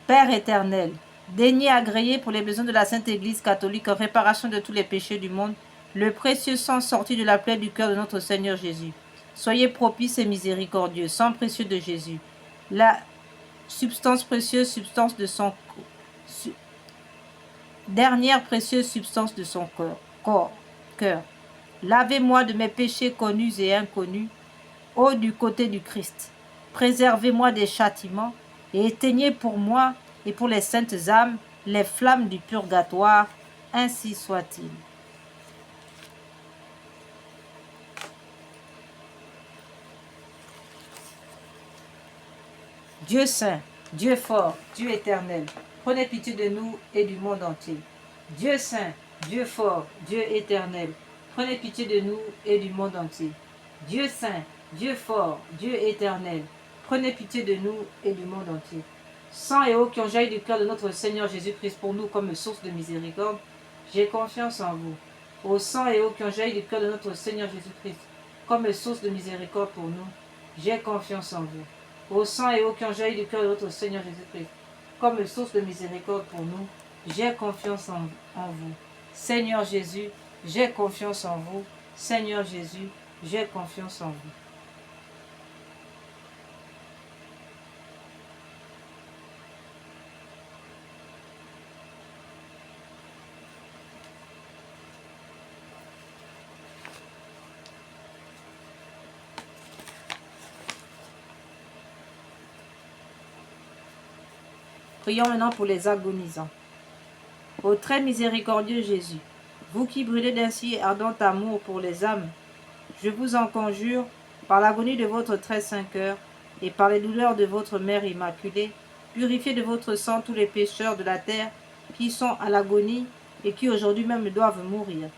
Père éternel, daignez agréer pour les besoins de la Sainte Église catholique en réparation de tous les péchés du monde, le précieux sang sorti de la plaie du cœur de notre Seigneur Jésus. Soyez propice et miséricordieux, sang précieux de Jésus, la substance précieuse, substance de son dernière précieuse substance de son cœur. Lavez-moi de mes péchés connus et inconnus, ô du côté du Christ. Préservez-moi des châtiments et éteignez pour moi et pour les saintes âmes les flammes du purgatoire, ainsi soit-il. Dieu saint, Dieu fort, Dieu éternel, prenez pitié de nous et du monde entier. Dieu saint, Dieu fort, Dieu éternel, prenez pitié de nous et du monde entier. Dieu saint, Dieu fort, Dieu éternel, prenez pitié de nous et du monde entier. Sang et eau qui ont jailli du cœur de notre Seigneur Jésus-Christ pour nous comme source de miséricorde, j'ai confiance en vous. Ô sang et eau qui ont jailli du cœur de notre Seigneur Jésus-Christ comme source de miséricorde pour nous, j'ai confiance en vous. Ô sang et eau qui ont jailli du cœur de notre Seigneur Jésus-Christ comme source de miséricorde pour nous, j'ai confiance en vous. Seigneur Jésus, j'ai confiance en vous. Seigneur Jésus, j'ai confiance en vous. Prions maintenant pour les agonisants. Ô très miséricordieux Jésus, vous qui brûlez d'un si ardent amour pour les âmes, je vous en conjure, par l'agonie de votre très saint cœur et par les douleurs de votre Mère Immaculée, purifiez de votre sang tous les pécheurs de la terre qui sont à l'agonie et qui aujourd'hui même doivent mourir.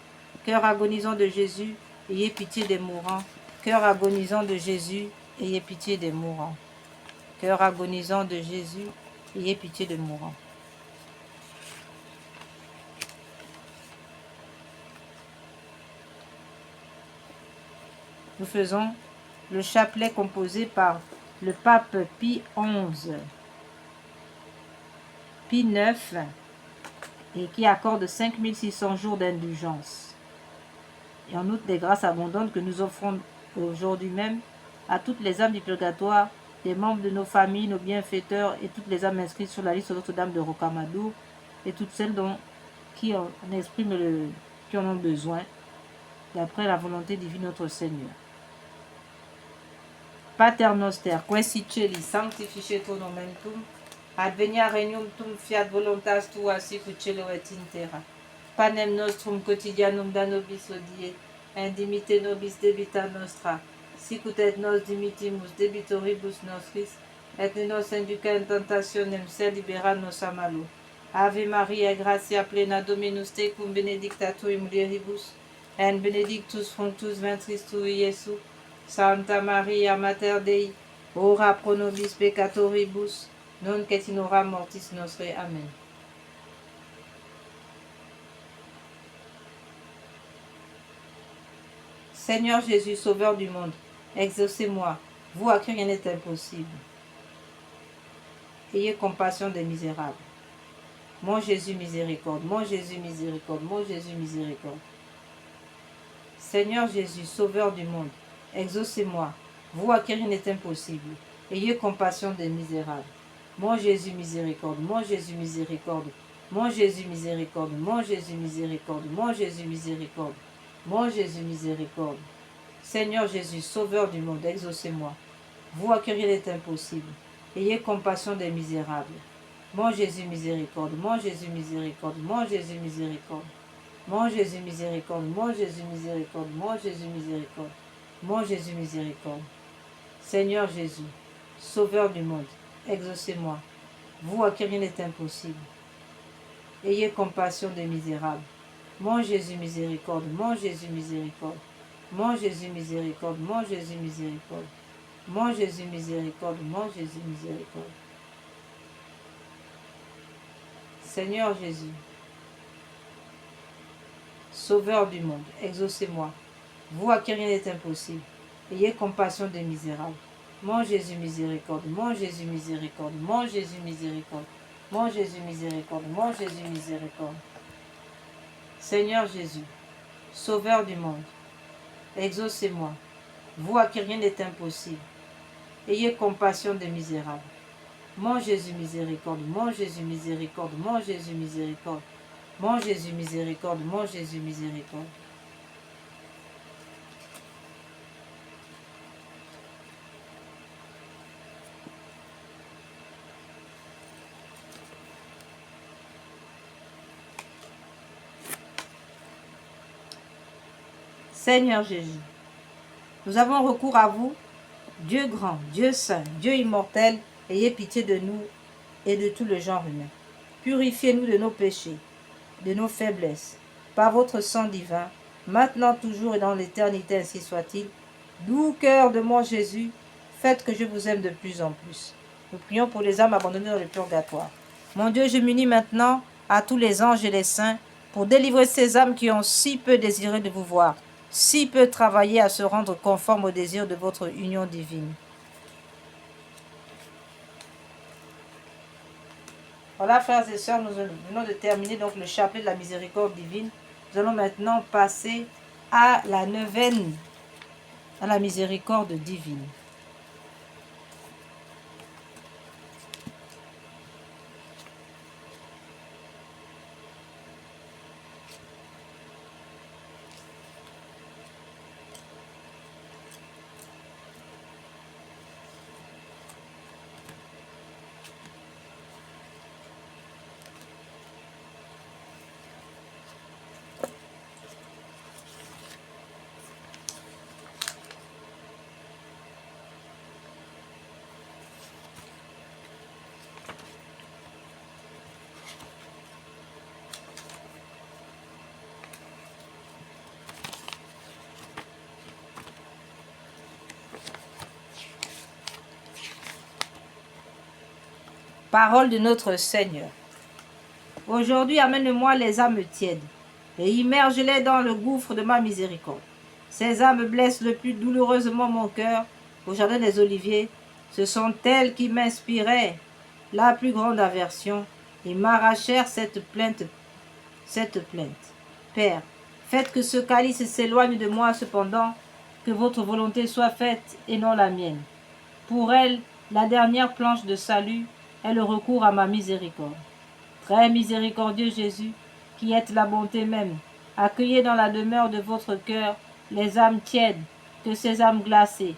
Cœur agonisant de Jésus, ayez pitié des mourants. Cœur agonisant de Jésus, ayez pitié des mourants. Cœur agonisant de Jésus, ayez pitié des mourants. Nous faisons le chapelet composé par le pape Pie XI, Pie IX, et qui accorde 5600 jours d'indulgence. Et en outre, des grâces abondantes que nous offrons aujourd'hui même à toutes les âmes du purgatoire, des membres de nos familles, nos bienfaiteurs et toutes les âmes inscrites sur la liste de Notre-Dame de Rocamadour et toutes celles qui en ont besoin, d'après la volonté divine notre Seigneur. Pater noster, qui es celi, sanctificetur nomen tuum, advenia regnum tuum, fiat voluntas tua sicut cielo et in terra. Panem nostrum quotidianum da nobis hodie, indimite nobis debita nostra, sicut et nos dimitimus debitoribus nostris, et ne nos induca in tentationem, sed libera nos a malo. Ave Maria, gratia plena Dominus tecum, benedicta tui mulieribus, et benedictus fructus ventris tui, Iesus. Santa Maria, Mater Dei, ora pro nobis peccatoribus, nunc et in hora mortis nostre. Amen. Seigneur Jésus, Sauveur du monde, exaucez-moi, vous à qui rien n'est impossible. Ayez compassion des misérables. Mon Jésus, miséricorde, mon Jésus, miséricorde, mon Jésus, miséricorde. Seigneur Jésus, Sauveur du monde, exaucez-moi, vous à qui rien n'est impossible. Ayez compassion des misérables. Mon Jésus, miséricorde, mon Jésus, miséricorde, mon Jésus, miséricorde, mon Jésus, miséricorde, mon Jésus, miséricorde, mon Jésus, miséricorde. Seigneur Jésus, Sauveur du monde, exaucez-moi, vous à qui rien n'est impossible. Ayez compassion des misérables. Mon Jésus, miséricorde, mon Jésus, miséricorde, mon Jésus, miséricorde. Mon Jésus, miséricorde, mon Jésus, miséricorde, mon Jésus, miséricorde, mon Jésus, miséricorde. Seigneur Jésus, Sauveur du monde, exaucez-moi, vous à qui rien n'est impossible. Ayez compassion des misérables. Mon Jésus, miséricorde, mon Jésus, miséricorde, mon Jésus, miséricorde, mon Jésus, miséricorde, mon Jésus, miséricorde, mon Jésus, miséricorde. Seigneur Jésus, Sauveur du monde, exaucez-moi, vous à qui rien n'est impossible. Ayez compassion des misérables. Mon Jésus, miséricorde, mon Jésus, miséricorde, mon Jésus, miséricorde, mon Jésus, miséricorde, mon Jésus, miséricorde. Seigneur Jésus, Sauveur du monde, exaucez-moi, vous à qui rien n'est impossible. Ayez compassion des misérables. Mon Jésus, miséricorde, mon Jésus, miséricorde, mon Jésus, miséricorde, mon Jésus, miséricorde, mon Jésus, miséricorde. Seigneur Jésus, nous avons recours à vous, Dieu grand, Dieu saint, Dieu immortel, ayez pitié de nous et de tout le genre humain. Purifiez-nous de nos péchés, de nos faiblesses, par votre sang divin, maintenant, toujours et dans l'éternité, ainsi soit-il. Doux cœur de mon Jésus, faites que je vous aime de plus en plus. Nous prions pour les âmes abandonnées dans le purgatoire. Mon Dieu, je m'unis maintenant à tous les anges et les saints pour délivrer ces âmes qui ont si peu désiré de vous voir, si peu travaillé à se rendre conforme au désir de votre union divine. Voilà, frères et sœurs, nous venons de terminer donc le chapelet de la miséricorde divine. Nous allons maintenant passer à la neuvaine, à la miséricorde divine. Parole de notre Seigneur. Aujourd'hui, amène-moi les âmes tièdes et immerge-les dans le gouffre de ma miséricorde. Ces âmes blessent le plus douloureusement mon cœur au jardin des Oliviers. Ce sont elles qui m'inspiraient la plus grande aversion et m'arrachèrent cette plainte. Père, faites que ce calice s'éloigne de moi cependant, que votre volonté soit faite et non la mienne. Pour elle, la dernière planche de salut est le recours à ma miséricorde. Très miséricordieux Jésus, qui êtes la bonté même, accueillez dans la demeure de votre cœur les âmes tièdes, que ces âmes glacées,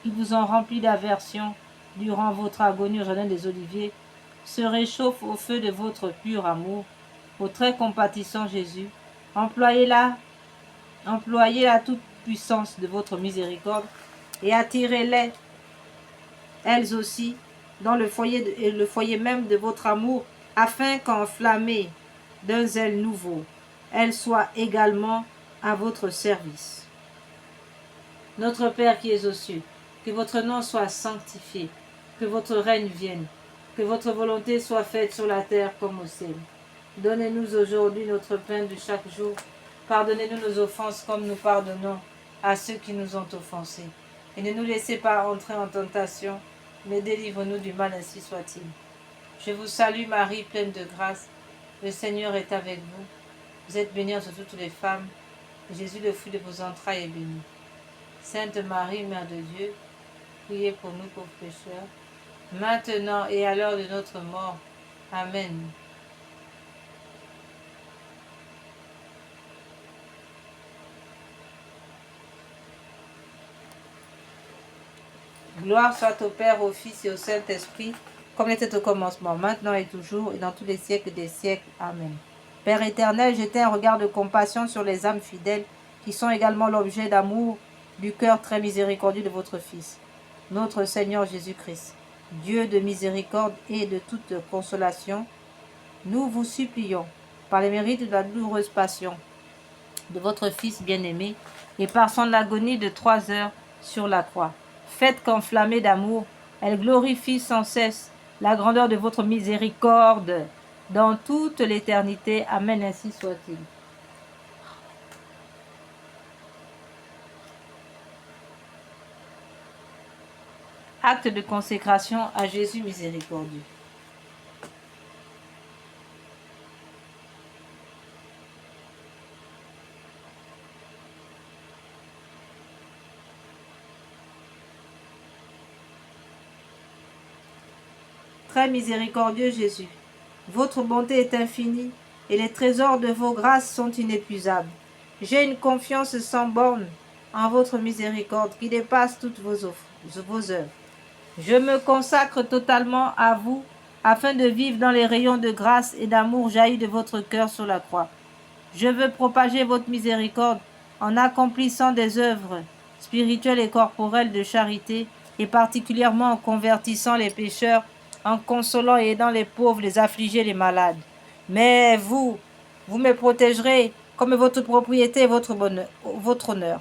qui vous ont rempli d'aversion durant votre agonie au jardin des Oliviers, se réchauffent au feu de votre pur amour. Ô très compatissant Jésus, employez la toute puissance de votre miséricorde et attirez-les, elles aussi, dans le foyer même de votre amour, afin qu'enflammées d'un zèle nouveau, elles soient également à votre service. Notre Père qui es aux cieux, que votre nom soit sanctifié, que votre règne vienne, que votre volonté soit faite sur la terre comme au ciel. Donnez-nous aujourd'hui notre pain de chaque jour. Pardonnez-nous nos offenses comme nous pardonnons à ceux qui nous ont offensés. Et ne nous laissez pas entrer en tentation, mais délivre-nous du mal, ainsi soit-il. Je vous salue Marie, pleine de grâce. Le Seigneur est avec vous. Vous êtes bénie entre toutes les femmes. Et Jésus, le fruit de vos entrailles, est béni. Sainte Marie, Mère de Dieu, priez pour nous pauvres pécheurs, maintenant et à l'heure de notre mort. Amen. Gloire soit au Père, au Fils et au Saint-Esprit, comme il était au commencement, maintenant et toujours, et dans tous les siècles des siècles. Amen. Père éternel, jetez un regard de compassion sur les âmes fidèles, qui sont également l'objet d'amour du cœur très miséricordieux de votre Fils, notre Seigneur Jésus-Christ. Dieu de miséricorde et de toute consolation, nous vous supplions, par les mérites de la douloureuse passion de votre Fils bien-aimé, et par son agonie de 3 heures sur la croix, faites qu'enflammée d'amour, elle glorifie sans cesse la grandeur de votre miséricorde dans toute l'éternité. Amen, ainsi soit-il. Acte de consécration à Jésus miséricordieux. Très miséricordieux Jésus, votre bonté est infinie et les trésors de vos grâces sont inépuisables. J'ai une confiance sans borne en votre miséricorde qui dépasse toutes vos œuvres. Je me consacre totalement à vous afin de vivre dans les rayons de grâce et d'amour jaillis de votre cœur sur la croix. Je veux propager votre miséricorde en accomplissant des œuvres spirituelles et corporelles de charité, et particulièrement en convertissant les pécheurs, en consolant et aidant les pauvres, les affligés, les malades. Mais vous me protégerez comme votre propriété et votre honneur,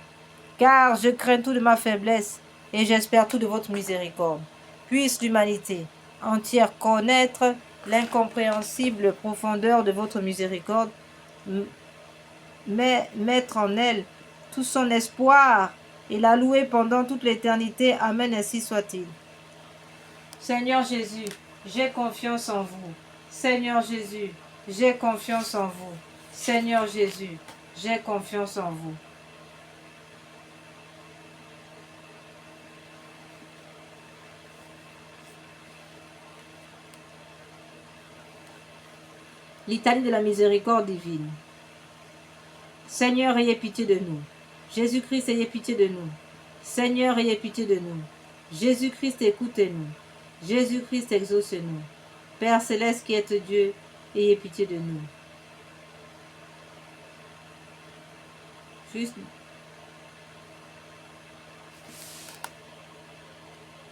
car je crains tout de ma faiblesse et j'espère tout de votre miséricorde. Puisse l'humanité entière connaître l'incompréhensible profondeur de votre miséricorde, mais mettre en elle tout son espoir et la louer pendant toute l'éternité. Amen, ainsi soit-il. Seigneur Jésus, j'ai confiance en vous. Seigneur Jésus, j'ai confiance en vous. Seigneur Jésus, j'ai confiance en vous. Litanie de la miséricorde divine. Seigneur, ayez pitié de nous. Jésus-Christ, ayez pitié de nous. Seigneur, ayez pitié de nous. Jésus-Christ, écoutez-nous. Jésus-Christ, exaucez-nous. Père céleste qui êtes Dieu, ayez pitié de nous.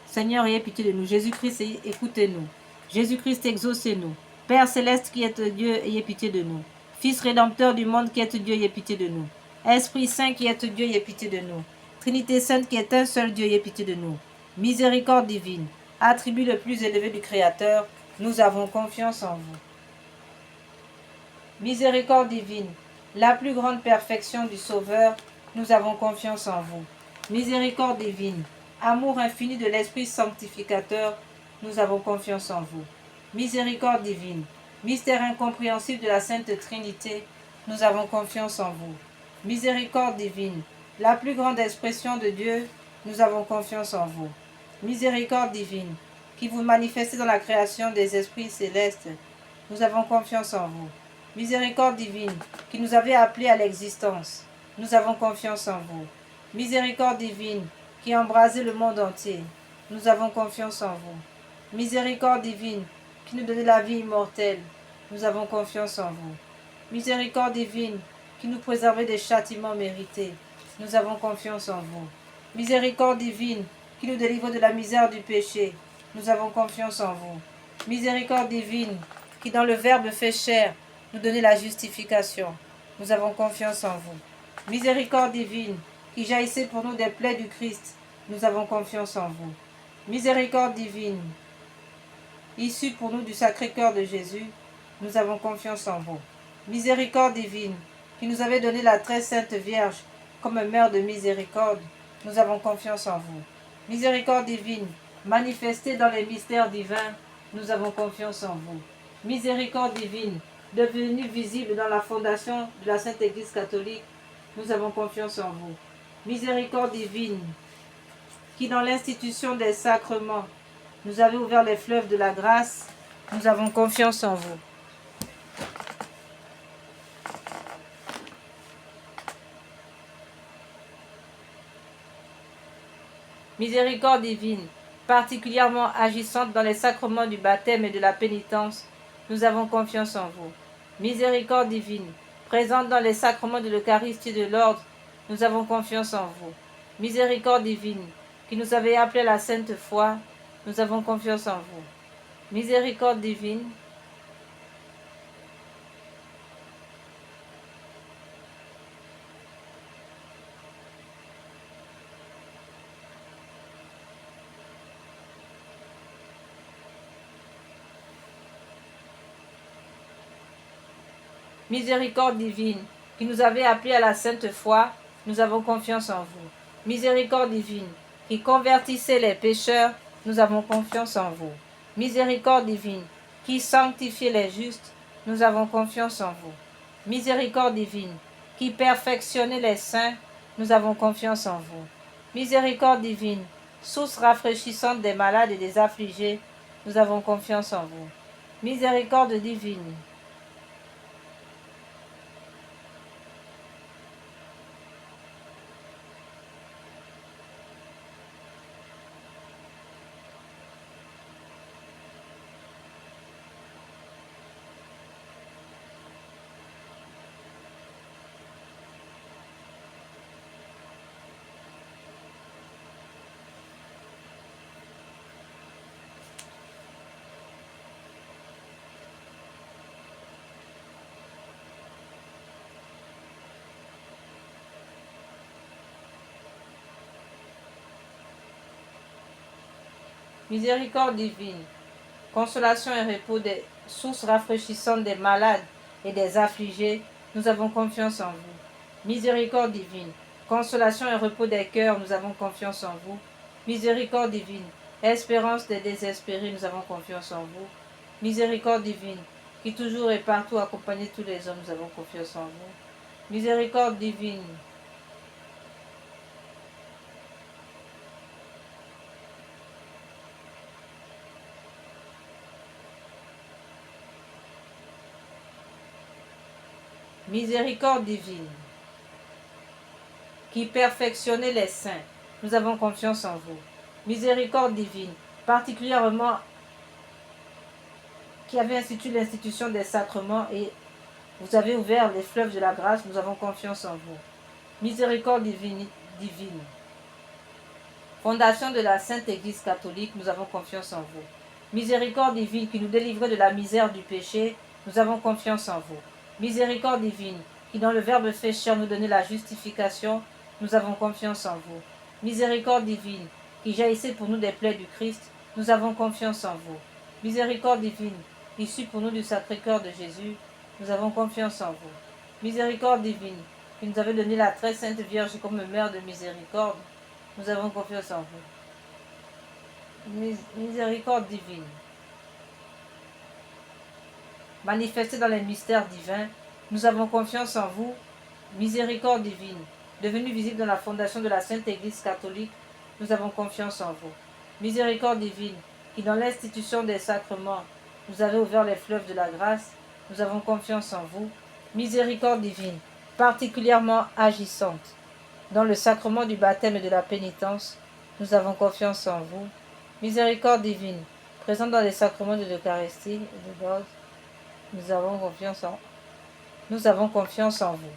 Seigneur, ayez pitié de nous. Jésus-Christ, écoutez-nous. Jésus-Christ, exaucez-nous. Père céleste qui êtes Dieu, ayez pitié de nous. Fils rédempteur du monde qui êtes Dieu, ayez pitié de nous. Esprit Saint qui êtes Dieu, ayez pitié de nous. Trinité Sainte qui est un seul Dieu, ayez pitié de nous. Miséricorde divine, attribut le plus élevé du Créateur, nous avons confiance en vous. Miséricorde divine, la plus grande perfection du Sauveur, nous avons confiance en vous. Miséricorde divine, amour infini de l'Esprit sanctificateur, nous avons confiance en vous. Miséricorde divine, mystère incompréhensible de la Sainte Trinité, nous avons confiance en vous. Miséricorde divine, la plus grande expression de Dieu, nous avons confiance en vous. Miséricorde divine, qui vous manifestez dans la création des esprits célestes, nous avons confiance en vous. Miséricorde divine, qui nous avez appelés à l'existence, nous avons confiance en vous. Miséricorde divine, qui embrasez le monde entier, nous avons confiance en vous. Miséricorde divine, qui nous donnez la vie immortelle, nous avons confiance en vous. Miséricorde divine, qui nous préservez des châtiments mérités, nous avons confiance en vous. Miséricorde divine, qui nous délivre de la misère du péché, nous avons confiance en vous. Miséricorde divine, qui dans le Verbe fait chair, nous donnez la justification, nous avons confiance en vous. Miséricorde divine, qui jaillissez pour nous des plaies du Christ, nous avons confiance en vous. Miséricorde divine, issue pour nous du Sacré-Cœur de Jésus, nous avons confiance en vous. Miséricorde divine, qui nous avez donné la très sainte Vierge comme mère de miséricorde, nous avons confiance en vous. Miséricorde divine, manifestée dans les mystères divins, nous avons confiance en vous. Miséricorde divine, devenue visible dans la fondation de la Sainte Église catholique, nous avons confiance en vous. Miséricorde divine, qui dans l'institution des sacrements, nous avez ouvert les fleuves de la grâce, nous avons confiance en vous. Miséricorde divine, particulièrement agissante dans les sacrements du baptême et de la pénitence, nous avons confiance en vous. Miséricorde divine, présente dans les sacrements de l'Eucharistie et de l'ordre, nous avons confiance en vous. Miséricorde divine, qui nous avez appelés à la sainte foi, nous avons confiance en vous. Miséricorde divine, Miséricorde divine, qui nous avez appelés à la sainte foi, nous avons confiance en vous. Miséricorde divine, qui convertissez les pécheurs, nous avons confiance en vous. Miséricorde divine, qui sanctifiez les justes, nous avons confiance en vous. Miséricorde divine, qui perfectionnez les saints, nous avons confiance en vous. Miséricorde divine, source rafraîchissante des malades et des affligés, nous avons confiance en vous. Miséricorde divine, miséricorde divine, consolation et repos des sources rafraîchissantes des malades et des affligés, nous avons confiance en vous. Miséricorde divine, consolation et repos des cœurs, nous avons confiance en vous. Miséricorde divine, espérance des désespérés, nous avons confiance en vous. Miséricorde divine, qui toujours et partout accompagnez tous les hommes, nous avons confiance en vous. Miséricorde divine, miséricorde divine, qui perfectionnez les saints, nous avons confiance en vous. Miséricorde divine, particulièrement qui avez institué l'institution des sacrements et vous avez ouvert les fleuves de la grâce, nous avons confiance en vous. Miséricorde divine, fondation de la Sainte Église catholique, nous avons confiance en vous. Miséricorde divine, qui nous délivrez de la misère du péché, nous avons confiance en vous. Miséricorde divine, qui dans le Verbe fait chair nous donnez la justification, nous avons confiance en vous. Miséricorde divine, qui jaillissez pour nous des plaies du Christ, nous avons confiance en vous. Miséricorde divine, issue pour nous du Sacré-Cœur de Jésus, nous avons confiance en vous. Miséricorde divine, qui nous avez donné la très sainte Vierge comme mère de miséricorde, nous avons confiance en vous. Miséricorde divine, manifestée dans les mystères divins, nous avons confiance en vous. Miséricorde divine, devenue visible dans la fondation de la Sainte Église catholique, nous avons confiance en vous. Miséricorde divine, qui dans l'institution des sacrements, nous avez ouvert les fleuves de la grâce, nous avons confiance en vous. Miséricorde divine, particulièrement agissante dans le sacrement du baptême et de la pénitence, nous avons confiance en vous. Miséricorde divine, présente dans les sacrements de l'Eucharistie et de l'ordre, nous avons confiance en vous.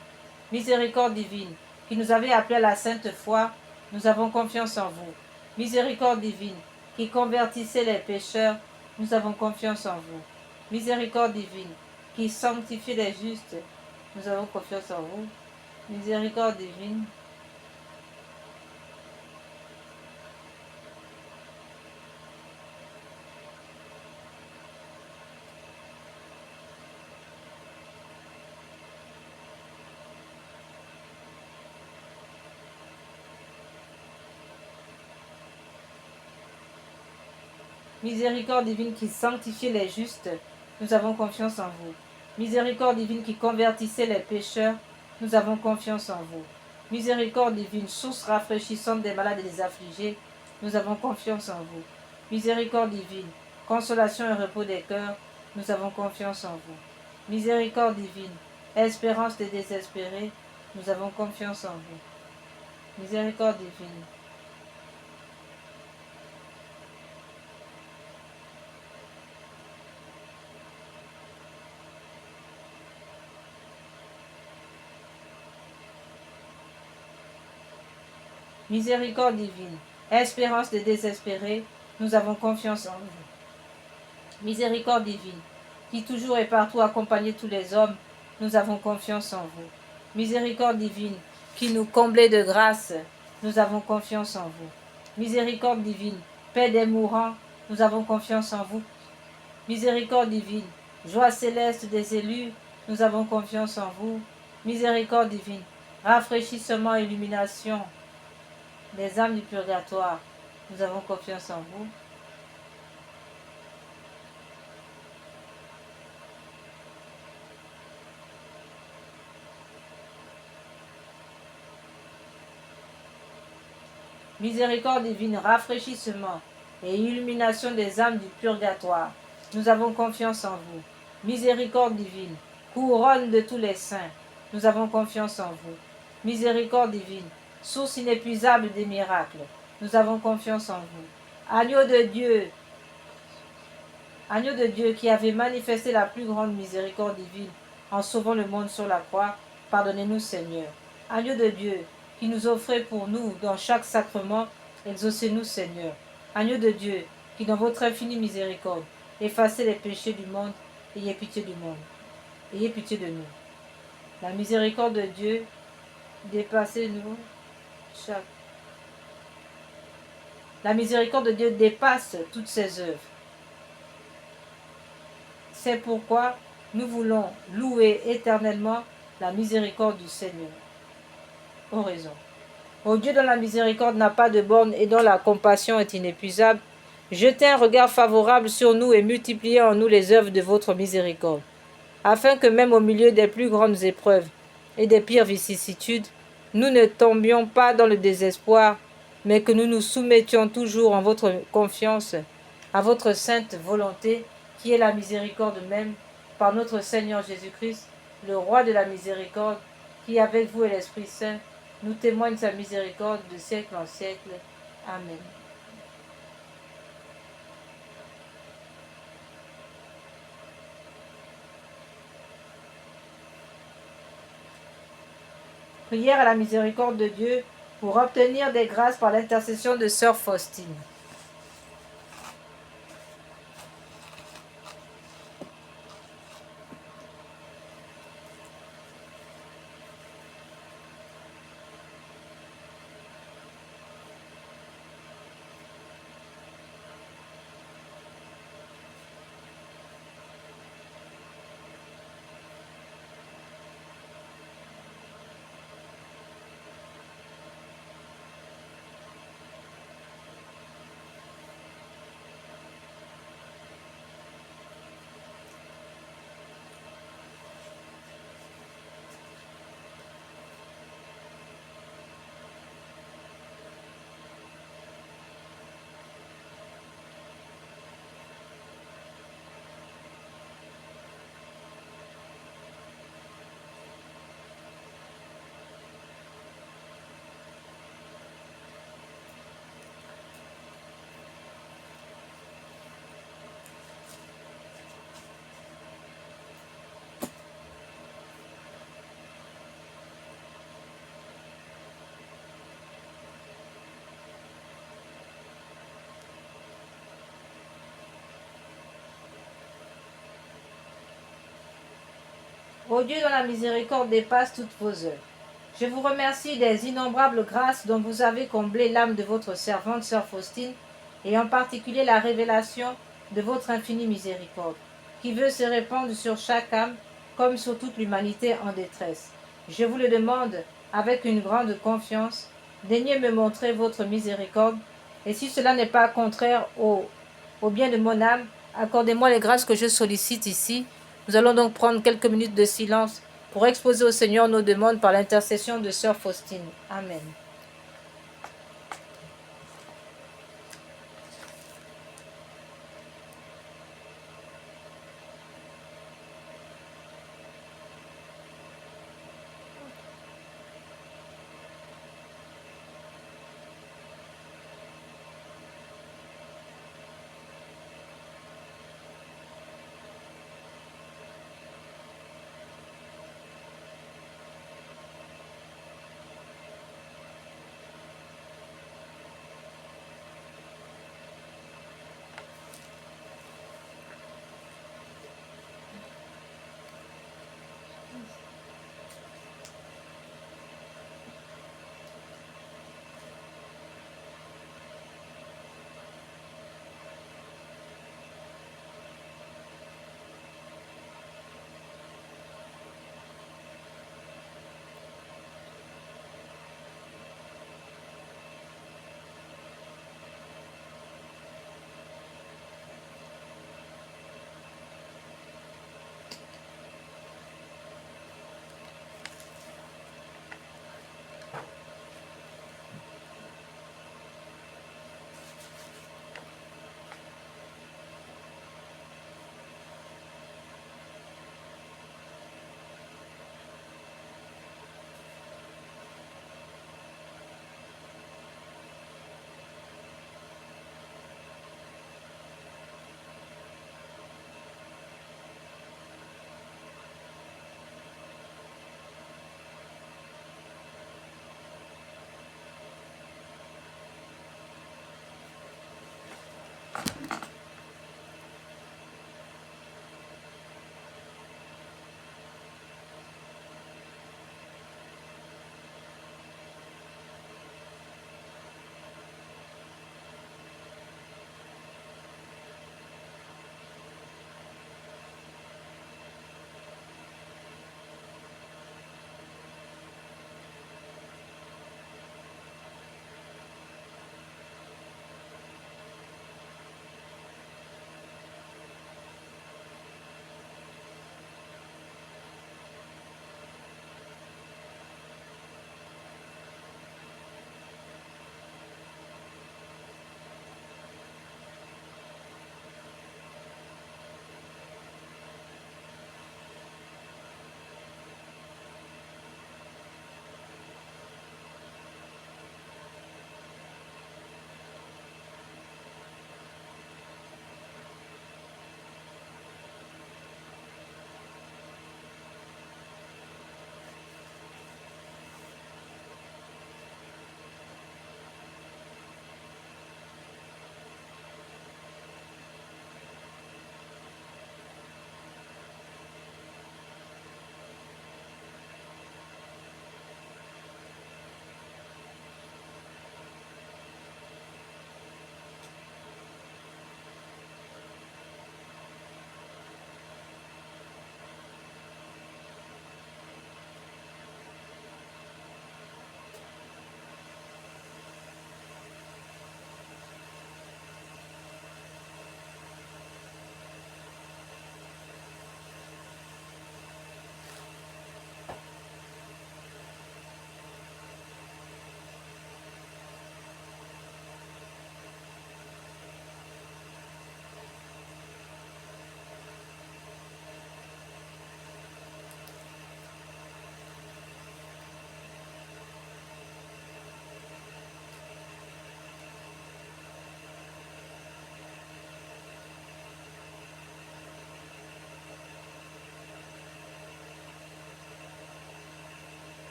Miséricorde divine, qui nous avez appelés à la sainte foi, nous avons confiance en vous. Miséricorde divine, qui convertissez les pécheurs, nous avons confiance en vous. Miséricorde divine, qui sanctifiez les justes, nous avons confiance en vous. Miséricorde divine, miséricorde divine qui sanctifiez les justes, nous avons confiance en vous. Miséricorde divine qui convertissez les pécheurs, nous avons confiance en vous. Miséricorde divine, source rafraîchissante des malades et des affligés, nous avons confiance en vous. Miséricorde divine, consolation et repos des cœurs, nous avons confiance en vous. Miséricorde divine, espérance des désespérés, nous avons confiance en vous. Miséricorde divine, miséricorde divine, espérance des désespérés, nous avons confiance en vous. Miséricorde divine, qui toujours et partout accompagnez tous les hommes, nous avons confiance en vous. Miséricorde divine, qui nous comblez de grâce, nous avons confiance en vous. Miséricorde divine, paix des mourants, nous avons confiance en vous. Miséricorde divine, joie céleste des élus, nous avons confiance en vous. Miséricorde divine, rafraîchissement et illumination des âmes du purgatoire, nous avons confiance en vous. Miséricorde divine, rafraîchissement et illumination des âmes du purgatoire, nous avons confiance en vous. Miséricorde divine, couronne de tous les saints, nous avons confiance en vous. Miséricorde divine, source inépuisable des miracles, nous avons confiance en vous. Agneau de Dieu qui avait manifesté la plus grande miséricorde divine en sauvant le monde sur la croix, pardonnez-nous Seigneur. Agneau de Dieu qui nous offrez pour nous dans chaque sacrement, exaucez-nous Seigneur. Agneau de Dieu qui dans votre infinie miséricorde effacez les péchés du monde, ayez pitié du monde. Ayez pitié de nous. La miséricorde de Dieu, dépassez-nous chaque. La miséricorde de Dieu dépasse toutes ses œuvres. C'est pourquoi nous voulons louer éternellement la miséricorde du Seigneur. Oraison. Ô Dieu dont la miséricorde n'a pas de borne et dont la compassion est inépuisable, jetez un regard favorable sur nous et multipliez en nous les œuvres de votre miséricorde, afin que même au milieu des plus grandes épreuves et des pires vicissitudes, nous ne tombions pas dans le désespoir, mais que nous nous soumettions toujours en votre confiance à votre sainte volonté, qui est la miséricorde même, par notre Seigneur Jésus-Christ, le roi de la miséricorde, qui avec vous et l'Esprit Saint nous témoigne sa miséricorde de siècle en siècle. Amen. Prière à la miséricorde de Dieu pour obtenir des grâces par l'intercession de Sœur Faustine. Ô Dieu dont la miséricorde dépasse toutes vos œuvres, je vous remercie des innombrables grâces dont vous avez comblé l'âme de votre servante, sœur Faustine, et en particulier la révélation de votre infinie miséricorde, qui veut se répandre sur chaque âme comme sur toute l'humanité en détresse. Je vous le demande avec une grande confiance, daignez me montrer votre miséricorde, et si cela n'est pas contraire au bien de mon âme, accordez-moi les grâces que je sollicite ici. Nous allons donc prendre quelques minutes de silence pour exposer au Seigneur nos demandes par l'intercession de sœur Faustine. Amen.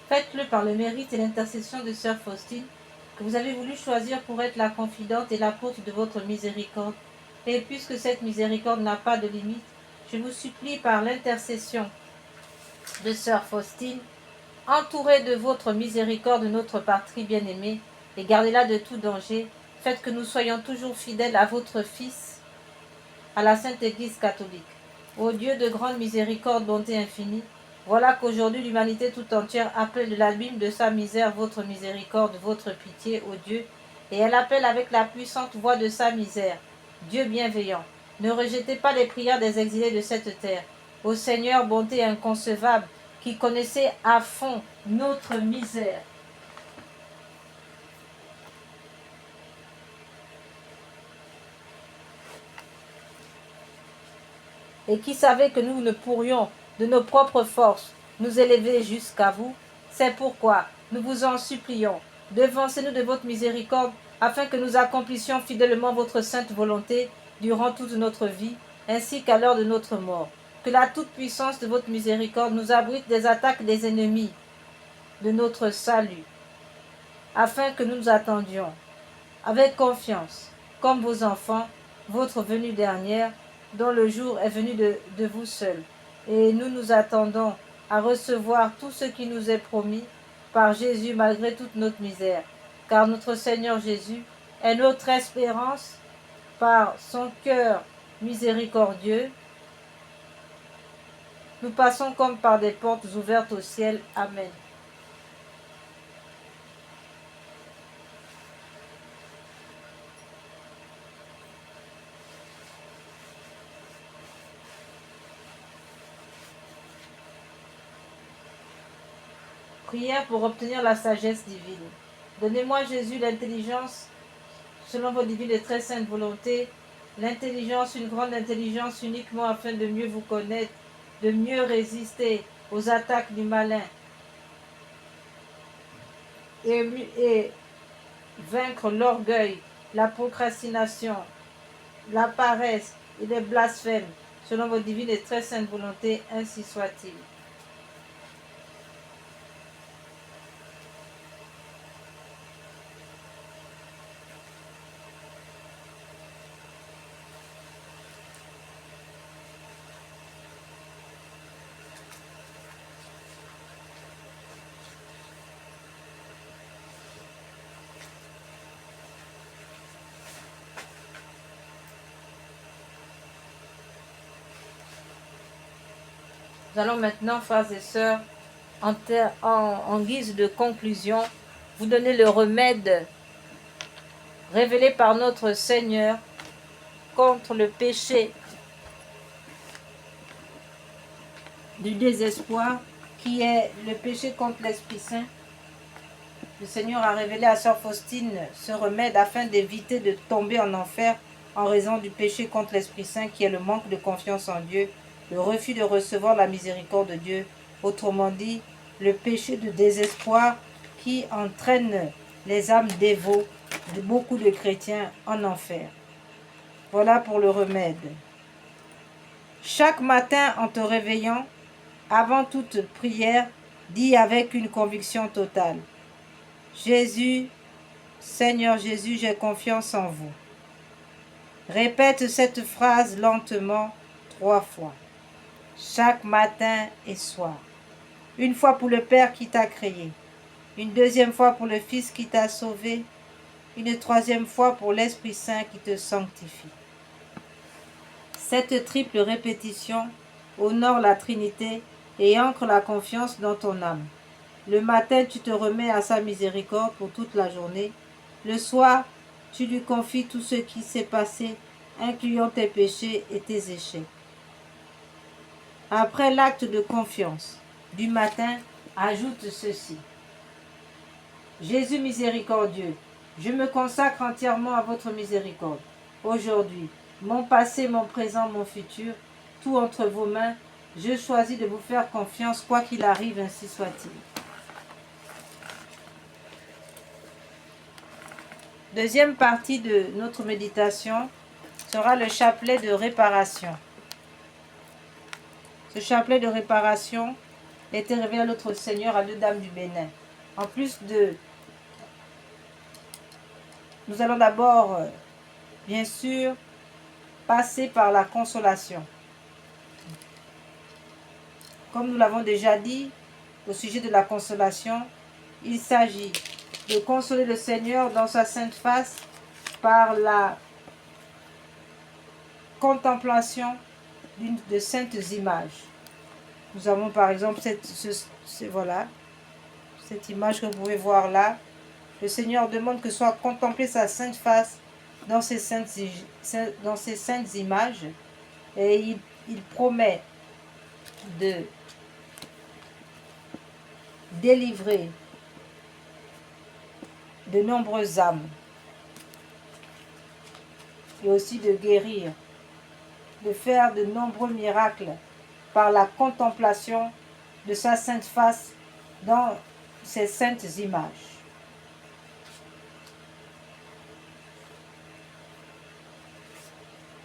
Faites-le par le mérite et l'intercession de Sœur Faustine, que vous avez voulu choisir pour être la confidente et l'apôtre de votre miséricorde. Et puisque cette miséricorde n'a pas de limite, je vous supplie par l'intercession de Sœur Faustine, entourez de votre miséricorde notre patrie bien-aimée et gardez-la de tout danger. Faites que nous soyons toujours fidèles à votre Fils, à la Sainte Église catholique. Ô Dieu de grande miséricorde, bonté infinie, voilà qu'aujourd'hui l'humanité tout entière appelle de l'abîme de sa misère votre miséricorde, votre pitié, ô Dieu, et elle appelle avec la puissante voix de sa misère. Dieu bienveillant, ne rejetez pas les prières des exilés de cette terre. Ô Seigneur, bonté inconcevable, qui connaissez à fond notre misère, et qui savait que nous ne pourrions, de nos propres forces, nous élever jusqu'à vous, c'est pourquoi nous vous en supplions, devancez-nous de votre miséricorde, afin que nous accomplissions fidèlement votre sainte volonté durant toute notre vie, ainsi qu'à l'heure de notre mort. Que la toute-puissance de votre miséricorde nous abrite des attaques des ennemis de notre salut, afin que nous nous attendions, avec confiance, comme vos enfants, votre venue dernière, dont le jour est venu de vous seul. Et nous nous attendons à recevoir tout ce qui nous est promis par Jésus malgré toute notre misère. Car notre Seigneur Jésus est notre espérance par son cœur miséricordieux. Nous passons comme par des portes ouvertes au ciel. Amen. Prière pour obtenir la sagesse divine. Donnez-moi, Jésus, l'intelligence, selon vos divines et très saintes volontés, l'intelligence, une grande intelligence uniquement afin de mieux vous connaître, de mieux résister aux attaques du malin et vaincre l'orgueil, la procrastination, la paresse et les blasphèmes, selon vos divines et très saintes volontés, ainsi soit-il. Nous allons maintenant, frères et sœurs, en guise de conclusion, vous donner le remède révélé par notre Seigneur contre le péché du désespoir, qui est le péché contre l'Esprit Saint. Le Seigneur a révélé à Sœur Faustine ce remède afin d'éviter de tomber en enfer en raison du péché contre l'Esprit Saint, qui est le manque de confiance en Dieu, le refus de recevoir la miséricorde de Dieu, autrement dit, le péché de désespoir qui entraîne les âmes dévots de beaucoup de chrétiens en enfer. Voilà pour le remède. Chaque matin en te réveillant, avant toute prière, dis avec une conviction totale: Jésus, Seigneur Jésus, j'ai confiance en vous. Répète cette phrase lentement 3 fois, chaque matin et soir. Une fois pour le Père qui t'a créé, une deuxième fois pour le Fils qui t'a sauvé, une troisième fois pour l'Esprit Saint qui te sanctifie. Cette triple répétition honore la Trinité et ancre la confiance dans ton âme. Le matin, tu te remets à sa miséricorde pour toute la journée. Le soir, tu lui confies tout ce qui s'est passé, incluant tes péchés et tes échecs. Après l'acte de confiance du matin, ajoute ceci: Jésus miséricordieux, je me consacre entièrement à votre miséricorde. Aujourd'hui, mon passé, mon présent, mon futur, tout entre vos mains, je choisis de vous faire confiance, quoi qu'il arrive, ainsi soit-il. Deuxième partie de notre méditation sera le chapelet de réparation. Ce chapelet de réparation été révélé à notre Seigneur, à deux dames du Bénin. En plus de... Nous allons d'abord, bien sûr, passer par la consolation. Comme nous l'avons déjà dit, au sujet de la consolation, il s'agit de consoler le Seigneur dans sa sainte face par la contemplation de saintes images. Nous avons par exemple voilà, cette image que vous pouvez voir là. Le Seigneur demande que soit contemplée sa sainte face dans ces saintes images. Et il promet de délivrer de nombreuses âmes et aussi de guérir, de faire de nombreux miracles par la contemplation de sa sainte face dans ces saintes images.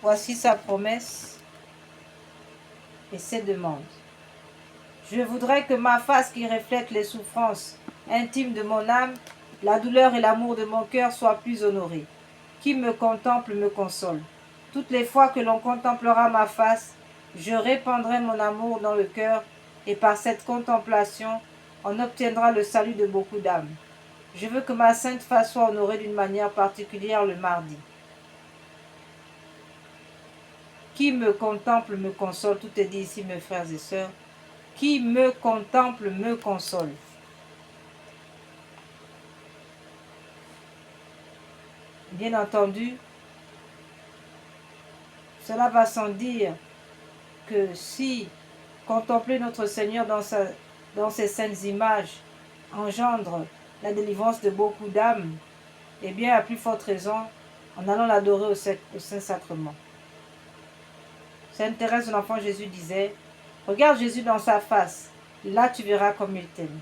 Voici sa promesse et ses demandes. Je voudrais que ma face qui reflète les souffrances intimes de mon âme, la douleur et l'amour de mon cœur soient plus honorés. Qui me contemple me console. Toutes les fois que l'on contemplera ma face, je répandrai mon amour dans le cœur, et par cette contemplation, on obtiendra le salut de beaucoup d'âmes. Je veux que ma sainte face soit honorée d'une manière particulière le mardi. Qui me contemple me console. Tout est dit ici, mes frères et sœurs. Qui me contemple me console. Bien entendu, cela va sans dire que si contempler notre Seigneur dans ces saintes images engendre la délivrance de beaucoup d'âmes, eh bien, à plus forte raison, en allant l'adorer au Saint-Sacrement. Sainte Thérèse de l'Enfant Jésus disait, « Regarde Jésus dans sa face, là tu verras comme il t'aime. »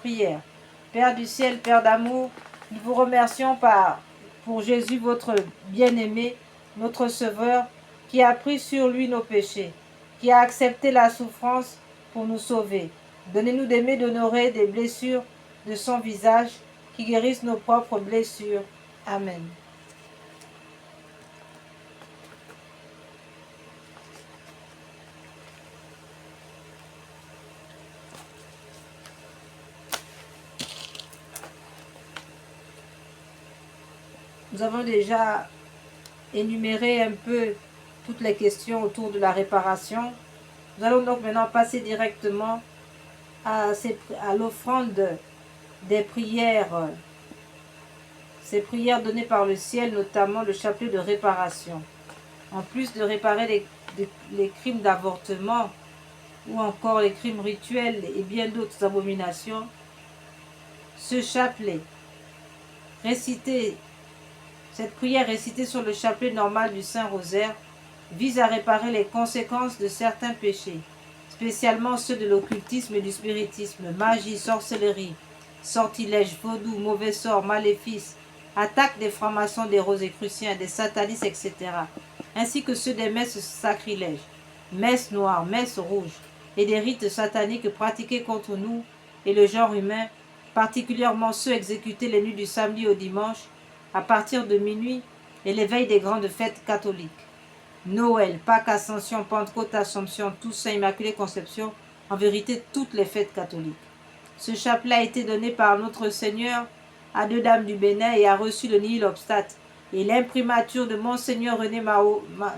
Prière. Père du ciel, Père d'amour, nous vous remercions pour Jésus, votre bien-aimé, notre Sauveur, qui a pris sur lui nos péchés, qui a accepté la souffrance pour nous sauver. Donnez-nous d'aimer, d'honorer des blessures de son visage, qui guérissent nos propres blessures. Amen. Nous avons déjà énuméré un peu toutes les questions autour de la réparation. Nous allons donc maintenant passer directement à l'offrande des prières, ces prières données par le ciel, notamment le chapelet de réparation. En plus de réparer les crimes d'avortement ou encore les crimes rituels et bien d'autres abominations, ce chapelet cette prière récitée sur le chapelet normal du Saint-Rosaire vise à réparer les conséquences de certains péchés, spécialement ceux de l'occultisme et du spiritisme, magie, sorcellerie, sortilège, vaudou, mauvais sort, maléfices, attaque des francs-maçons, des rosicruciens, des satanistes, etc., ainsi que ceux des messes sacrilèges, messes noires, messes rouges, et des rites sataniques pratiqués contre nous et le genre humain, particulièrement ceux exécutés les nuits du samedi au dimanche, à partir de minuit et les veilles des grandes fêtes catholiques. Noël, Pâques, Ascension, Pentecôte, Assomption, Toussaint, Immaculée Conception, en vérité toutes les fêtes catholiques. Ce chapelet a été donné par notre Seigneur à deux dames du Bénin et a reçu le nihil obstat et l'imprimature de Monseigneur René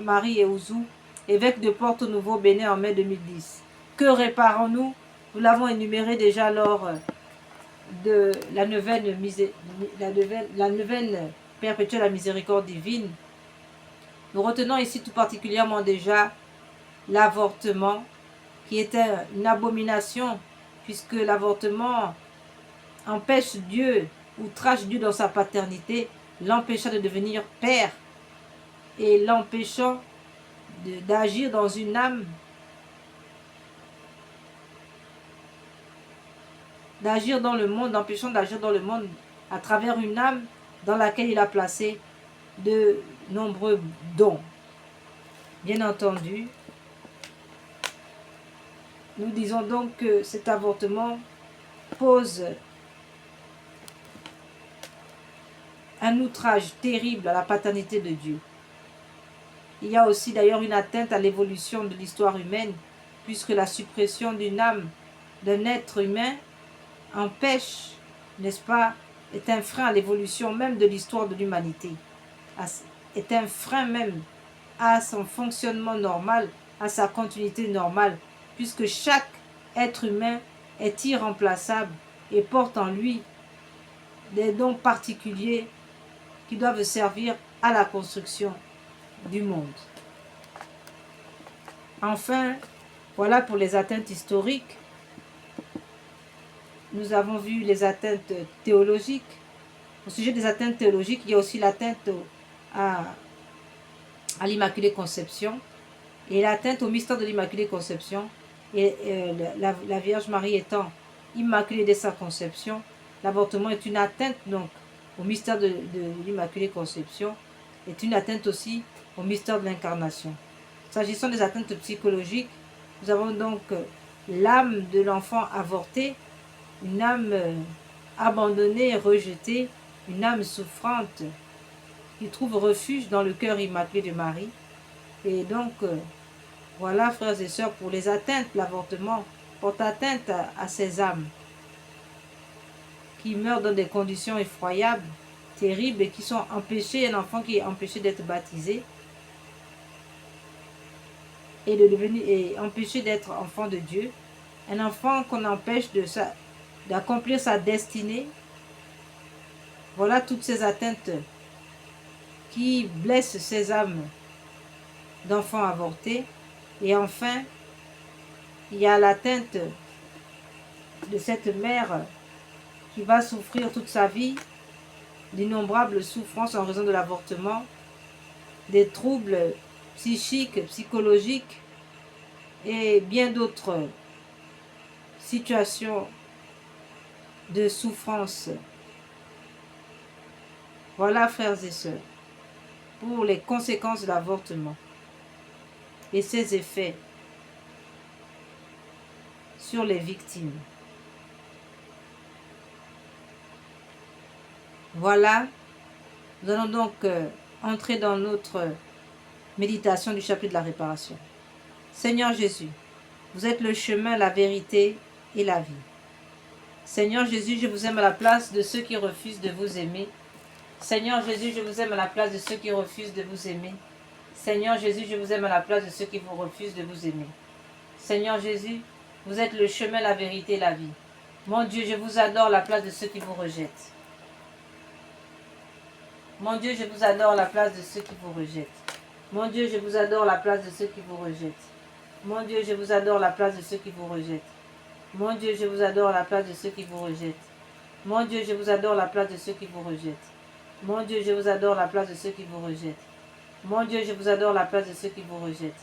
Marie Eouzou, évêque de Porto-Nouveau, Bénin en mai 2010. Que réparons-nous? Nous l'avons énuméré déjà lors de la neuvaine perpétuelle la miséricorde divine. Nous retenons ici tout particulièrement déjà l'avortement, qui est une abomination, puisque l'avortement empêche Dieu, outrage Dieu dans sa paternité, l'empêchant de devenir père et l'empêchant d'agir dans une âme, d'agir dans le monde, empêchant d'agir dans le monde à travers une âme dans laquelle il a placé de nombreux dons. Bien entendu, Nous disons donc que cet avortement pose un outrage terrible à la paternité de Dieu. Il y a aussi d'ailleurs une atteinte à l'évolution de l'histoire humaine, puisque la suppression d'une âme, d'un être humain, empêche, n'est-ce pas, est un frein à l'évolution même de l'histoire de l'humanité, est un frein même à son fonctionnement normal, à sa continuité normale, puisque chaque être humain est irremplaçable et porte en lui des dons particuliers qui doivent servir à la construction du monde. Enfin, voilà pour les atteintes historiques. Nous avons vu les atteintes théologiques. Au sujet des atteintes théologiques, il y a aussi l'atteinte à l'Immaculée Conception et l'atteinte au mystère de l'Immaculée Conception. Et la Vierge Marie étant immaculée dès sa conception, l'avortement est une atteinte donc au mystère de l'Immaculée Conception, est une atteinte aussi au mystère de l'incarnation. S'agissant des atteintes psychologiques, nous avons donc l'âme de l'enfant avorté, une âme abandonnée, rejetée, une âme souffrante qui trouve refuge dans le cœur immaculé de Marie. Et donc, voilà, frères et sœurs, pour les atteintes, l'avortement porte atteinte à ces âmes qui meurent dans des conditions effroyables, terribles, et qui sont empêchées, un enfant qui est empêché d'être baptisé et de devenir et empêché d'être enfant de Dieu, un enfant qu'on empêche d'accomplir sa destinée. Voilà toutes ces atteintes qui blessent ces âmes d'enfants avortés. Et enfin, il y a l'atteinte de cette mère qui va souffrir toute sa vie d'innombrables souffrances en raison de l'avortement, des troubles psychiques, psychologiques et bien d'autres situations de souffrance. Voilà, frères et sœurs, pour les conséquences de l'avortement et ses effets sur les victimes. Voilà, nous allons donc entrer dans notre méditation du chapitre de la réparation. Seigneur Jésus, vous êtes le chemin, la vérité et la vie. Seigneur Jésus, je vous aime à la place de ceux qui refusent de vous aimer. Seigneur Jésus, je vous aime à la place de ceux qui refusent de vous aimer. Seigneur Jésus, je vous aime à la place de ceux qui vous refusent de vous aimer. Seigneur Jésus, vous êtes le chemin, la vérité et la vie. Mon Dieu, je vous adore à la place de ceux qui vous rejettent. Mon Dieu, je vous adore à la place de ceux qui vous rejettent. Mon Dieu, je vous adore à la place de ceux qui vous rejettent. Mon Dieu, je vous adore à la place de ceux qui vous rejettent. Mon Dieu, je vous adore à la place de ceux qui vous rejettent. Mon Dieu, je vous adore à la place de ceux qui vous rejettent. Mon Dieu, je vous adore à la place de ceux qui vous rejettent.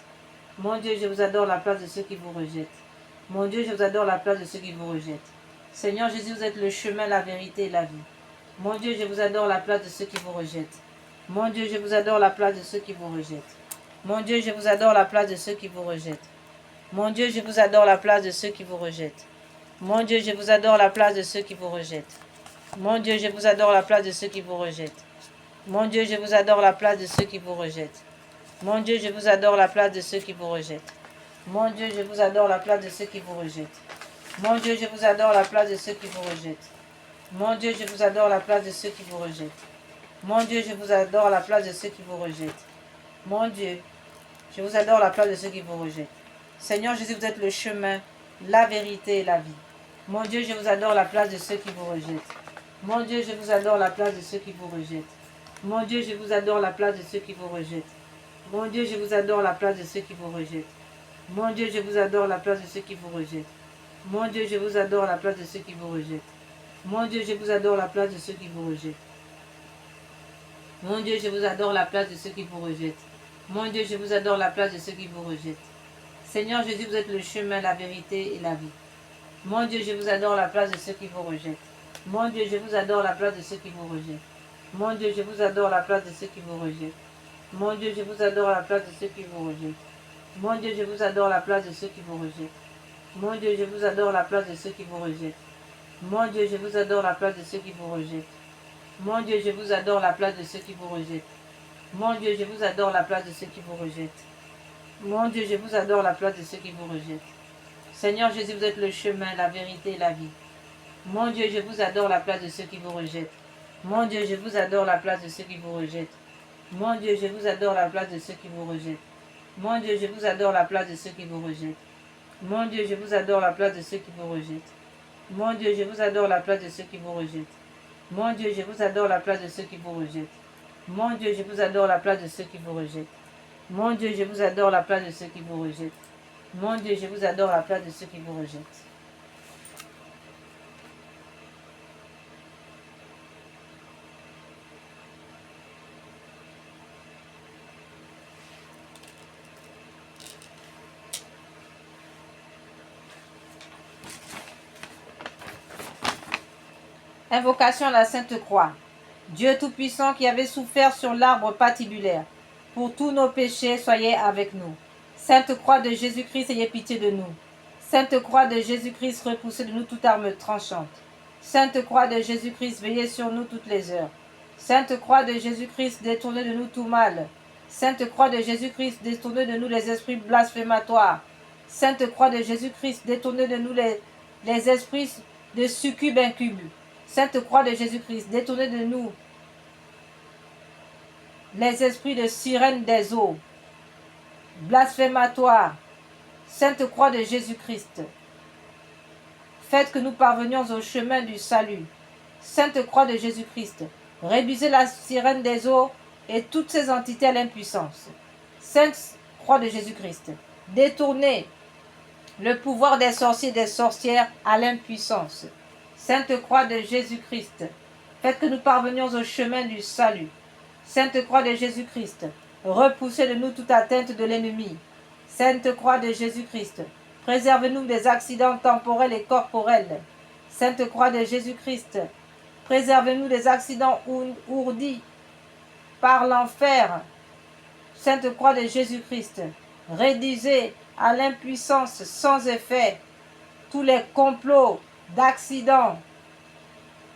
Mon Dieu, je vous adore à la place de ceux qui vous rejettent. Mon Dieu, je vous adore à la place de ceux qui vous rejettent. Mon Dieu, je vous adore à la place de ceux qui vous rejettent. Seigneur Jésus, vous êtes le chemin, la vérité et la vie. Mon Dieu, je vous adore à la place de ceux qui vous rejettent. Mon Dieu, je vous adore à la place de ceux qui vous rejettent. Mon Dieu, je vous adore à la place de ceux qui vous rejettent. Mon Dieu, je vous adore à la place de ceux qui vous rejettent. Mon Dieu, je vous adore à la place de ceux qui vous rejettent. Mon Dieu, je vous adore à la place de ceux qui vous rejettent. Mon Dieu, je vous adore à la place de ceux qui vous rejettent. Mon Dieu, je vous adore à la place de ceux qui vous rejettent. Mon Dieu, je vous adore à la place de ceux qui vous rejettent. Mon Dieu, je vous adore à la place de ceux qui vous rejettent. Mon Dieu, je vous adore à la place de ceux qui vous rejettent. Mon Dieu, je vous adore à la place de ceux qui vous rejettent. Mon Dieu, je vous adore à la place de ceux qui vous rejettent. Seigneur Jésus, vous êtes le chemin, la vérité et la vie. Mon Dieu, je vous adore à la place de ceux qui vous rejettent. Mon Dieu, je vous adore à la place de ceux qui vous rejettent. Mon Dieu, je vous adore à la place de ceux qui vous rejettent. Mon Dieu, je vous adore à la place de ceux qui vous rejettent. Mon Dieu, je vous adore à la place de ceux qui vous rejettent. Mon Dieu, je vous adore à la place de ceux qui vous rejettent. Mon Dieu, je vous adore à la place de ceux qui vous rejettent. Mon Dieu, je vous adore à la place de ceux qui vous rejettent. Mon Dieu, je vous adore à la place de ceux qui vous rejettent. Seigneur Jésus, vous êtes le chemin, la vérité et la vie. Mon Dieu, je vous adore à la place de ceux qui vous rejettent. Mon Dieu, je vous adore à la place de ceux qui vous rejettent. Mon Dieu, je vous adore à la place de ceux qui vous rejettent. Mon Dieu, je vous adore à la place de ceux qui vous rejettent. Mon Dieu, je vous adore à la place de ceux qui vous rejettent. Mon Dieu, je vous adore la place de ceux qui vous rejettent. Mon Dieu, je vous adore la place de ceux qui vous rejettent. Mon Dieu, je vous adore la place de ceux qui vous rejettent. Mon Dieu, je vous adore la place de ceux qui vous rejettent. Mon Dieu, je vous adore la place de ceux qui vous rejettent. Seigneur Jésus, vous êtes le chemin, la vérité et la vie. Mon Dieu, je vous adore la place de ceux qui vous rejettent. Mon Dieu, je vous adore la place de ceux qui vous rejettent. Mon Dieu, je vous adore la place de ceux qui vous rejettent. Mon Dieu, je vous adore la place de ceux qui vous rejettent. Mon Dieu, je vous adore la place de ceux qui vous rejettent. Mon Dieu, je vous adore la place de ceux qui vous rejettent. Mon Dieu, je vous adore la place de ceux qui vous rejettent. Mon Dieu, je vous adore la place de ceux qui vous rejettent. Mon Dieu, je vous adore la place de ceux qui vous rejettent. Mon Dieu, je vous adore la place de ceux qui vous rejettent. Invocation à la Sainte Croix. Dieu Tout-Puissant qui avait souffert sur l'arbre patibulaire, pour tous nos péchés, soyez avec nous. Sainte Croix de Jésus-Christ, ayez pitié de nous. Sainte Croix de Jésus-Christ, repoussez de nous toute arme tranchante. Sainte Croix de Jésus-Christ, veillez sur nous toutes les heures. Sainte Croix de Jésus-Christ, détournez de nous tout mal. Sainte Croix de Jésus-Christ, détournez de nous les esprits blasphématoires. Sainte Croix de Jésus-Christ, détournez de nous les esprits de succubes incubes. Sainte Croix de Jésus-Christ, détournez de nous les esprits de sirènes des eaux, blasphématoires. Sainte Croix de Jésus-Christ, faites que nous parvenions au chemin du salut. Sainte Croix de Jésus-Christ, réduisez la sirène des eaux et toutes ces entités à l'impuissance. Sainte Croix de Jésus-Christ, détournez le pouvoir des sorciers et des sorcières à l'impuissance. Sainte Croix de Jésus-Christ, faites que nous parvenions au chemin du salut. Sainte Croix de Jésus-Christ, repoussez de nous toute atteinte de l'ennemi. Sainte Croix de Jésus-Christ, préservez-nous des accidents temporels et corporels. Sainte Croix de Jésus-Christ, préservez-nous des accidents ourdis par l'enfer. Sainte Croix de Jésus-Christ, réduisez à l'impuissance sans effet tous les complots d'accidents,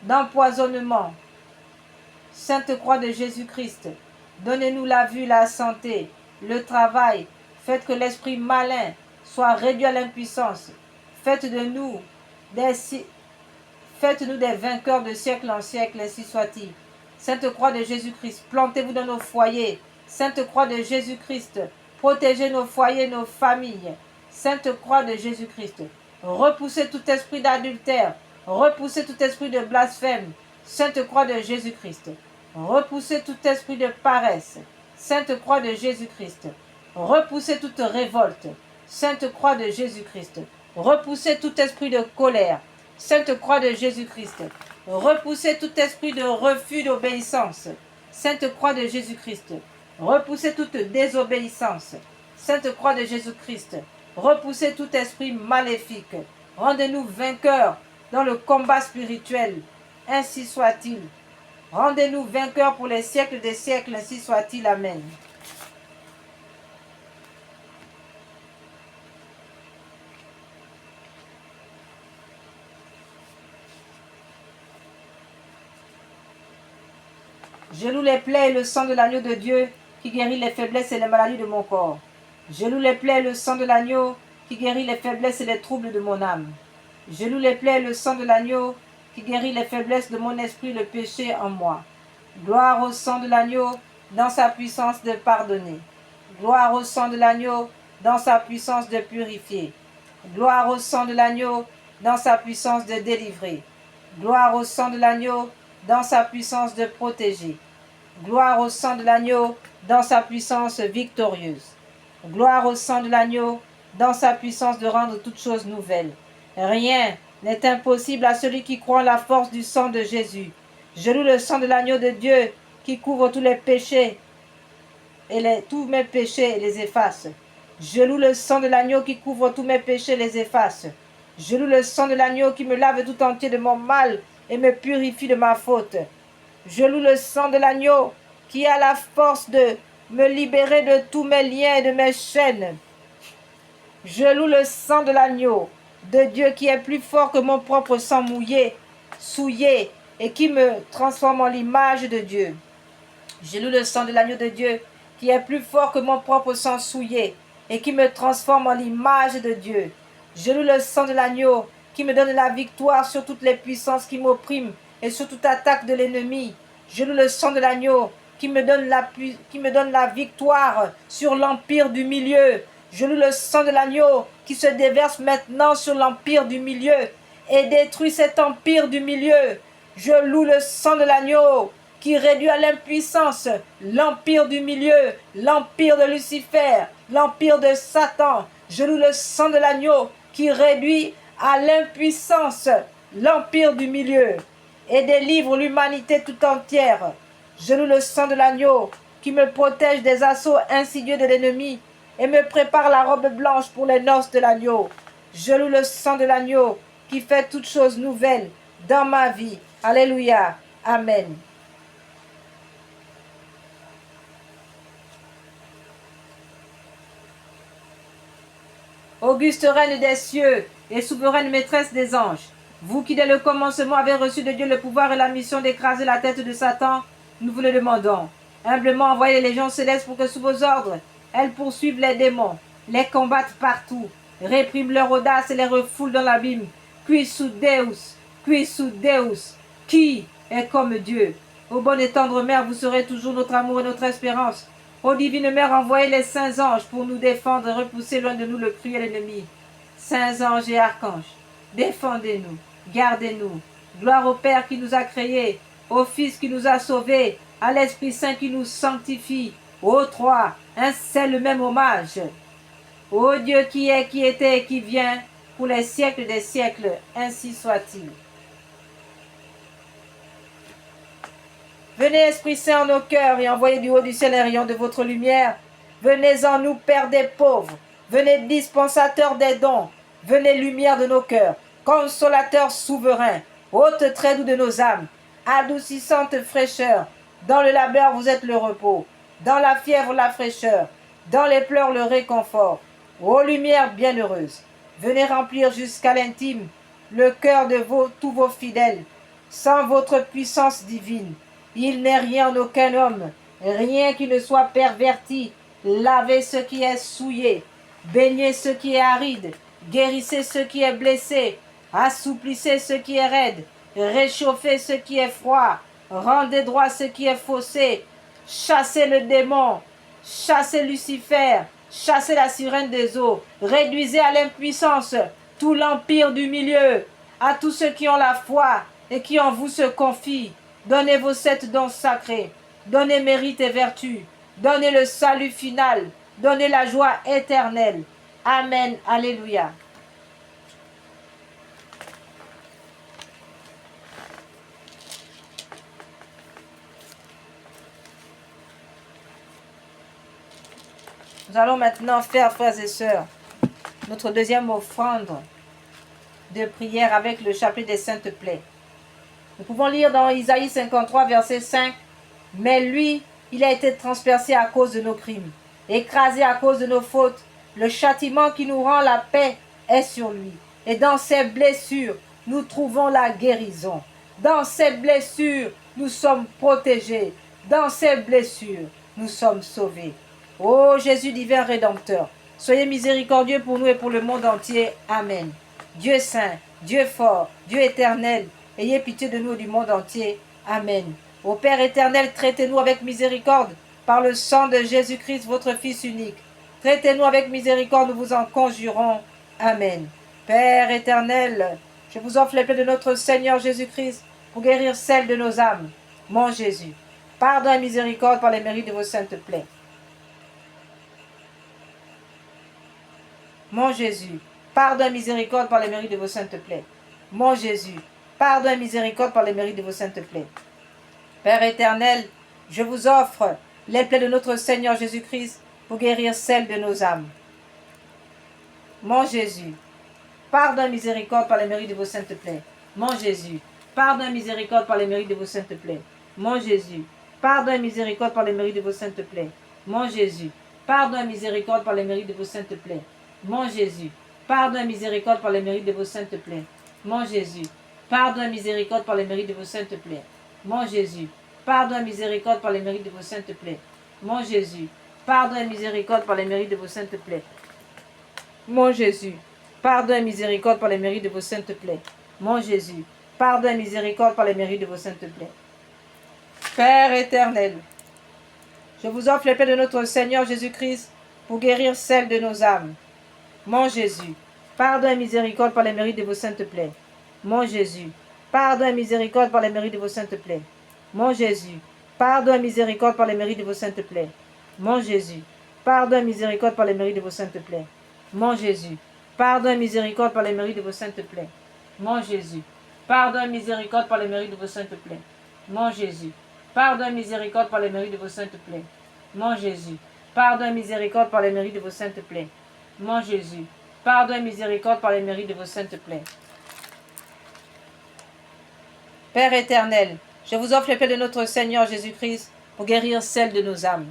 d'empoisonnement. Sainte Croix de Jésus-Christ, donnez-nous la vue, la santé, le travail. Faites que l'esprit malin soit réduit à l'impuissance. Faites-nous des vainqueurs de siècle en siècle, ainsi soit-il. Sainte Croix de Jésus-Christ, plantez-vous dans nos foyers. Sainte Croix de Jésus-Christ, protégez nos foyers, nos familles. Sainte Croix de Jésus-Christ, repoussez tout esprit d'adultère, repoussez tout esprit de blasphème. Sainte Croix de Jésus-Christ, repoussez tout esprit de paresse. Sainte Croix de Jésus-Christ, repoussez toute révolte. Sainte Croix de Jésus-Christ, repoussez tout esprit de colère. Sainte Croix de Jésus-Christ, repoussez tout esprit de refus d'obéissance. Sainte Croix de Jésus-Christ, repoussez toute désobéissance. Sainte Croix de Jésus-Christ, repoussez tout esprit maléfique. Rendez-nous vainqueurs dans le combat spirituel. Ainsi soit-il. Rendez-nous vainqueurs pour les siècles des siècles. Ainsi soit-il. Amen. Je loue les plaies et le sang de l'agneau de Dieu qui guérit les faiblesses et les maladies de mon corps. Je loue les plaies et le sang de l'agneau qui guérit les faiblesses et les troubles de mon âme. Je loue les plaies et le sang de l'agneau qui guérit les faiblesses de mon esprit, le péché en moi. Gloire au sang de l'agneau dans sa puissance de pardonner. Gloire au sang de l'agneau dans sa puissance de purifier. Gloire au sang de l'agneau dans sa puissance de délivrer. Gloire au sang de l'agneau dans sa puissance de protéger. Gloire au sang de l'agneau dans sa puissance victorieuse. Gloire au sang de l'agneau dans sa puissance de rendre toutes choses nouvelles. Rien n'est impossible à celui qui croit en la force du sang de Jésus. Je loue le sang de l'agneau de Dieu qui couvre tous les péchés et tous mes péchés et les efface. Je loue le sang de l'agneau qui couvre tous mes péchés et les efface. Je loue le sang de l'agneau qui me lave tout entier de mon mal et me purifie de ma faute. Je loue le sang de l'agneau qui a la force de me libérer de tous mes liens et de mes chaînes. Je loue le sang de l'agneau de Dieu qui est plus fort que mon propre sang mouillé, souillé, et qui me transforme en l'image de Dieu. Je loue le sang de l'agneau de Dieu qui est plus fort que mon propre sang souillé et qui me transforme en l'image de Dieu. Je loue le sang de l'agneau qui me donne la victoire sur toutes les puissances qui m'oppriment et sur toute attaque de l'ennemi. Je loue le sang de l'agneau qui me donne la victoire sur l'empire du milieu. Je loue le sang de l'agneau qui se déverse maintenant sur l'empire du milieu et détruit cet empire du milieu. Je loue le sang de l'agneau qui réduit à l'impuissance l'empire du milieu, l'empire de Lucifer, l'empire de Satan. Je loue le sang de l'agneau qui réduit à l'impuissance l'empire du milieu et délivre l'humanité tout entière. Je loue le sang de l'agneau qui me protège des assauts insidieux de l'ennemi et me prépare la robe blanche pour les noces de l'agneau. Je loue le sang de l'agneau qui fait toutes choses nouvelles dans ma vie. Alléluia. Amen. Auguste reine des cieux et souveraine maîtresse des anges, vous qui dès le commencement avez reçu de Dieu le pouvoir et la mission d'écraser la tête de Satan, nous vous le demandons. Humblement envoyez les légions célestes pour que sous vos ordres, elles poursuivent les démons, les combattent partout, répriment leur audace et les refoulent dans l'abîme. Qui sous Deus, qui est comme Dieu. Ô bonne et tendre mère, vous serez toujours notre amour et notre espérance. Ô divine mère, envoyez les saints anges pour nous défendre et repousser loin de nous le cruel ennemi. Saints anges et archanges, défendez-nous, gardez-nous. Gloire au Père qui nous a créés, au Fils qui nous a sauvés, à l'Esprit Saint qui nous sanctifie. Ô Trois, un seul même hommage. Ô Dieu qui est, qui était et qui vient, pour les siècles des siècles, ainsi soit-il. Venez, Esprit Saint, en nos cœurs et envoyez du haut du ciel un rayon de votre lumière. Venez en nous, Père des pauvres. Venez, dispensateur des dons. Venez, lumière de nos cœurs. Consolateur souverain. Hôte très doux de nos âmes. Adoucissante fraîcheur. Dans le labeur, vous êtes le repos. Dans la fièvre, la fraîcheur. Dans les pleurs, le réconfort. Ô lumière bienheureuse. Venez remplir jusqu'à l'intime le cœur de tous vos fidèles. Sans votre puissance divine, il n'est rien en aucun homme, rien qui ne soit perverti. Lavez ce qui est souillé, baignez ce qui est aride, guérissez ce qui est blessé, assouplissez ce qui est raide, réchauffez ce qui est froid, rendez droit ce qui est faussé, chassez le démon, chassez Lucifer, chassez la sirène des eaux, réduisez à l'impuissance tout l'empire du milieu, à tous ceux qui ont la foi et qui en vous se confient. Donnez vos 7 dons sacrés, donnez mérite et vertu, donnez le salut final, donnez la joie éternelle. Amen, alléluia. Nous allons maintenant faire, frères et sœurs, notre deuxième offrande de prière avec le chapelet des saintes plaies. Nous pouvons lire dans Isaïe 53, verset 5, « Mais lui, il a été transpercé à cause de nos crimes, écrasé à cause de nos fautes. Le châtiment qui nous rend la paix est sur lui. Et dans ses blessures, nous trouvons la guérison. Dans ses blessures, nous sommes protégés. Dans ses blessures, nous sommes sauvés. Ô Jésus divin Rédempteur, soyez miséricordieux pour nous et pour le monde entier. Amen. Dieu saint, Dieu fort, Dieu éternel, ayez pitié de nous et du monde entier. Amen. Ô Père éternel, traitez-nous avec miséricorde par le sang de Jésus-Christ, votre Fils unique. Traitez-nous avec miséricorde, nous vous en conjurons. Amen. Père éternel, je vous offre les plaies de notre Seigneur Jésus-Christ pour guérir celles de nos âmes. Mon Jésus, pardon et miséricorde par les mérites de vos saintes plaies. Mon Jésus, pardon et miséricorde par les mérites de vos saintes plaies. Mon Jésus, pardon et miséricorde par les mérites de vos saintes plaies. Père éternel, je vous offre les plaies de notre Seigneur Jésus-Christ pour guérir celles de nos âmes. Mon Jésus, pardon et miséricorde par les mérites de vos saintes plaies. Mon Jésus, pardon et miséricorde par les mérites de vos saintes plaies. Mon Jésus, pardon et miséricorde par les mérites de vos saintes plaies. Mon Jésus, pardon et miséricorde par les mérites de vos saintes plaies. Mon Jésus, Pardon et miséricorde par les mérites de vos saintes plaies. Mon Jésus, pardon et miséricorde par les mérites de vos saintes plaies. Mon Jésus, pardon et miséricorde par les mérites de vos saintes plaies. Mon Jésus, pardon et miséricorde par les mérites de vos saintes plaies. Mon Jésus, pardon et miséricorde par les mérites de vos saintes plaies. Mon Jésus, pardon et miséricorde par les mérites de vos saintes plaies. Père éternel, je vous offre les plaies de notre Seigneur Jésus-Christ pour guérir celles de nos âmes. Mon Jésus, pardon et miséricorde par les mérites de vos saintes plaies. Mon Jésus, pardon et miséricorde par les mérites de vos saintes plaies. Mon Jésus, pardon et miséricorde par les mérites de vos saintes plaies. Mon Jésus, pardon et miséricorde par les mérites de vos saintes plaies. Mon Jésus, pardon et miséricorde par les mérites de vos saintes plaies. Mon Jésus, pardon et miséricorde par les mérites de vos saintes plaies. Mon Jésus, pardon et miséricorde par les mérites de vos saintes plaies. Mon Jésus, pardon et miséricorde par les mérites de vos saintes plaies. Mon Jésus, pardon et miséricorde par les mérites de vos saintes plaies. Père éternel, je vous offre les plaies de notre Seigneur Jésus-Christ pour guérir celles de nos âmes.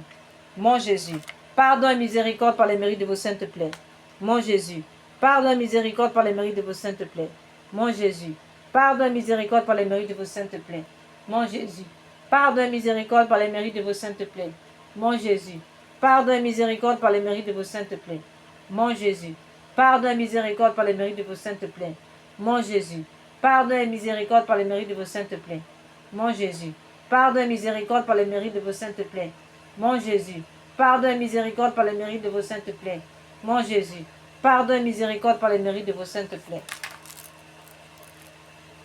Mon Jésus, pardon et miséricorde par les mérites de vos saintes plaies. Mon Jésus, pardon et miséricorde par les mérites de vos saintes plaies. Mon Jésus, pardon et miséricorde par les mérites de vos saintes plaies. Mon Jésus, pardon et miséricorde par les mérites de vos saintes plaies. Mon Jésus, pardon et miséricorde par les mérites de vos saintes plaies. Mon Jésus, pardon et miséricorde par les mérites de vos saintes plaies. Mon Jésus, pardon et miséricorde par les mérites de vos saintes plaies. Mon Jésus, pardon et miséricorde par les mérites de vos saintes plaies. Mon Jésus, pardon et miséricorde par les mérites de vos saintes plaies. Mon Jésus, pardon et miséricorde par les mérites de vos saintes plaies.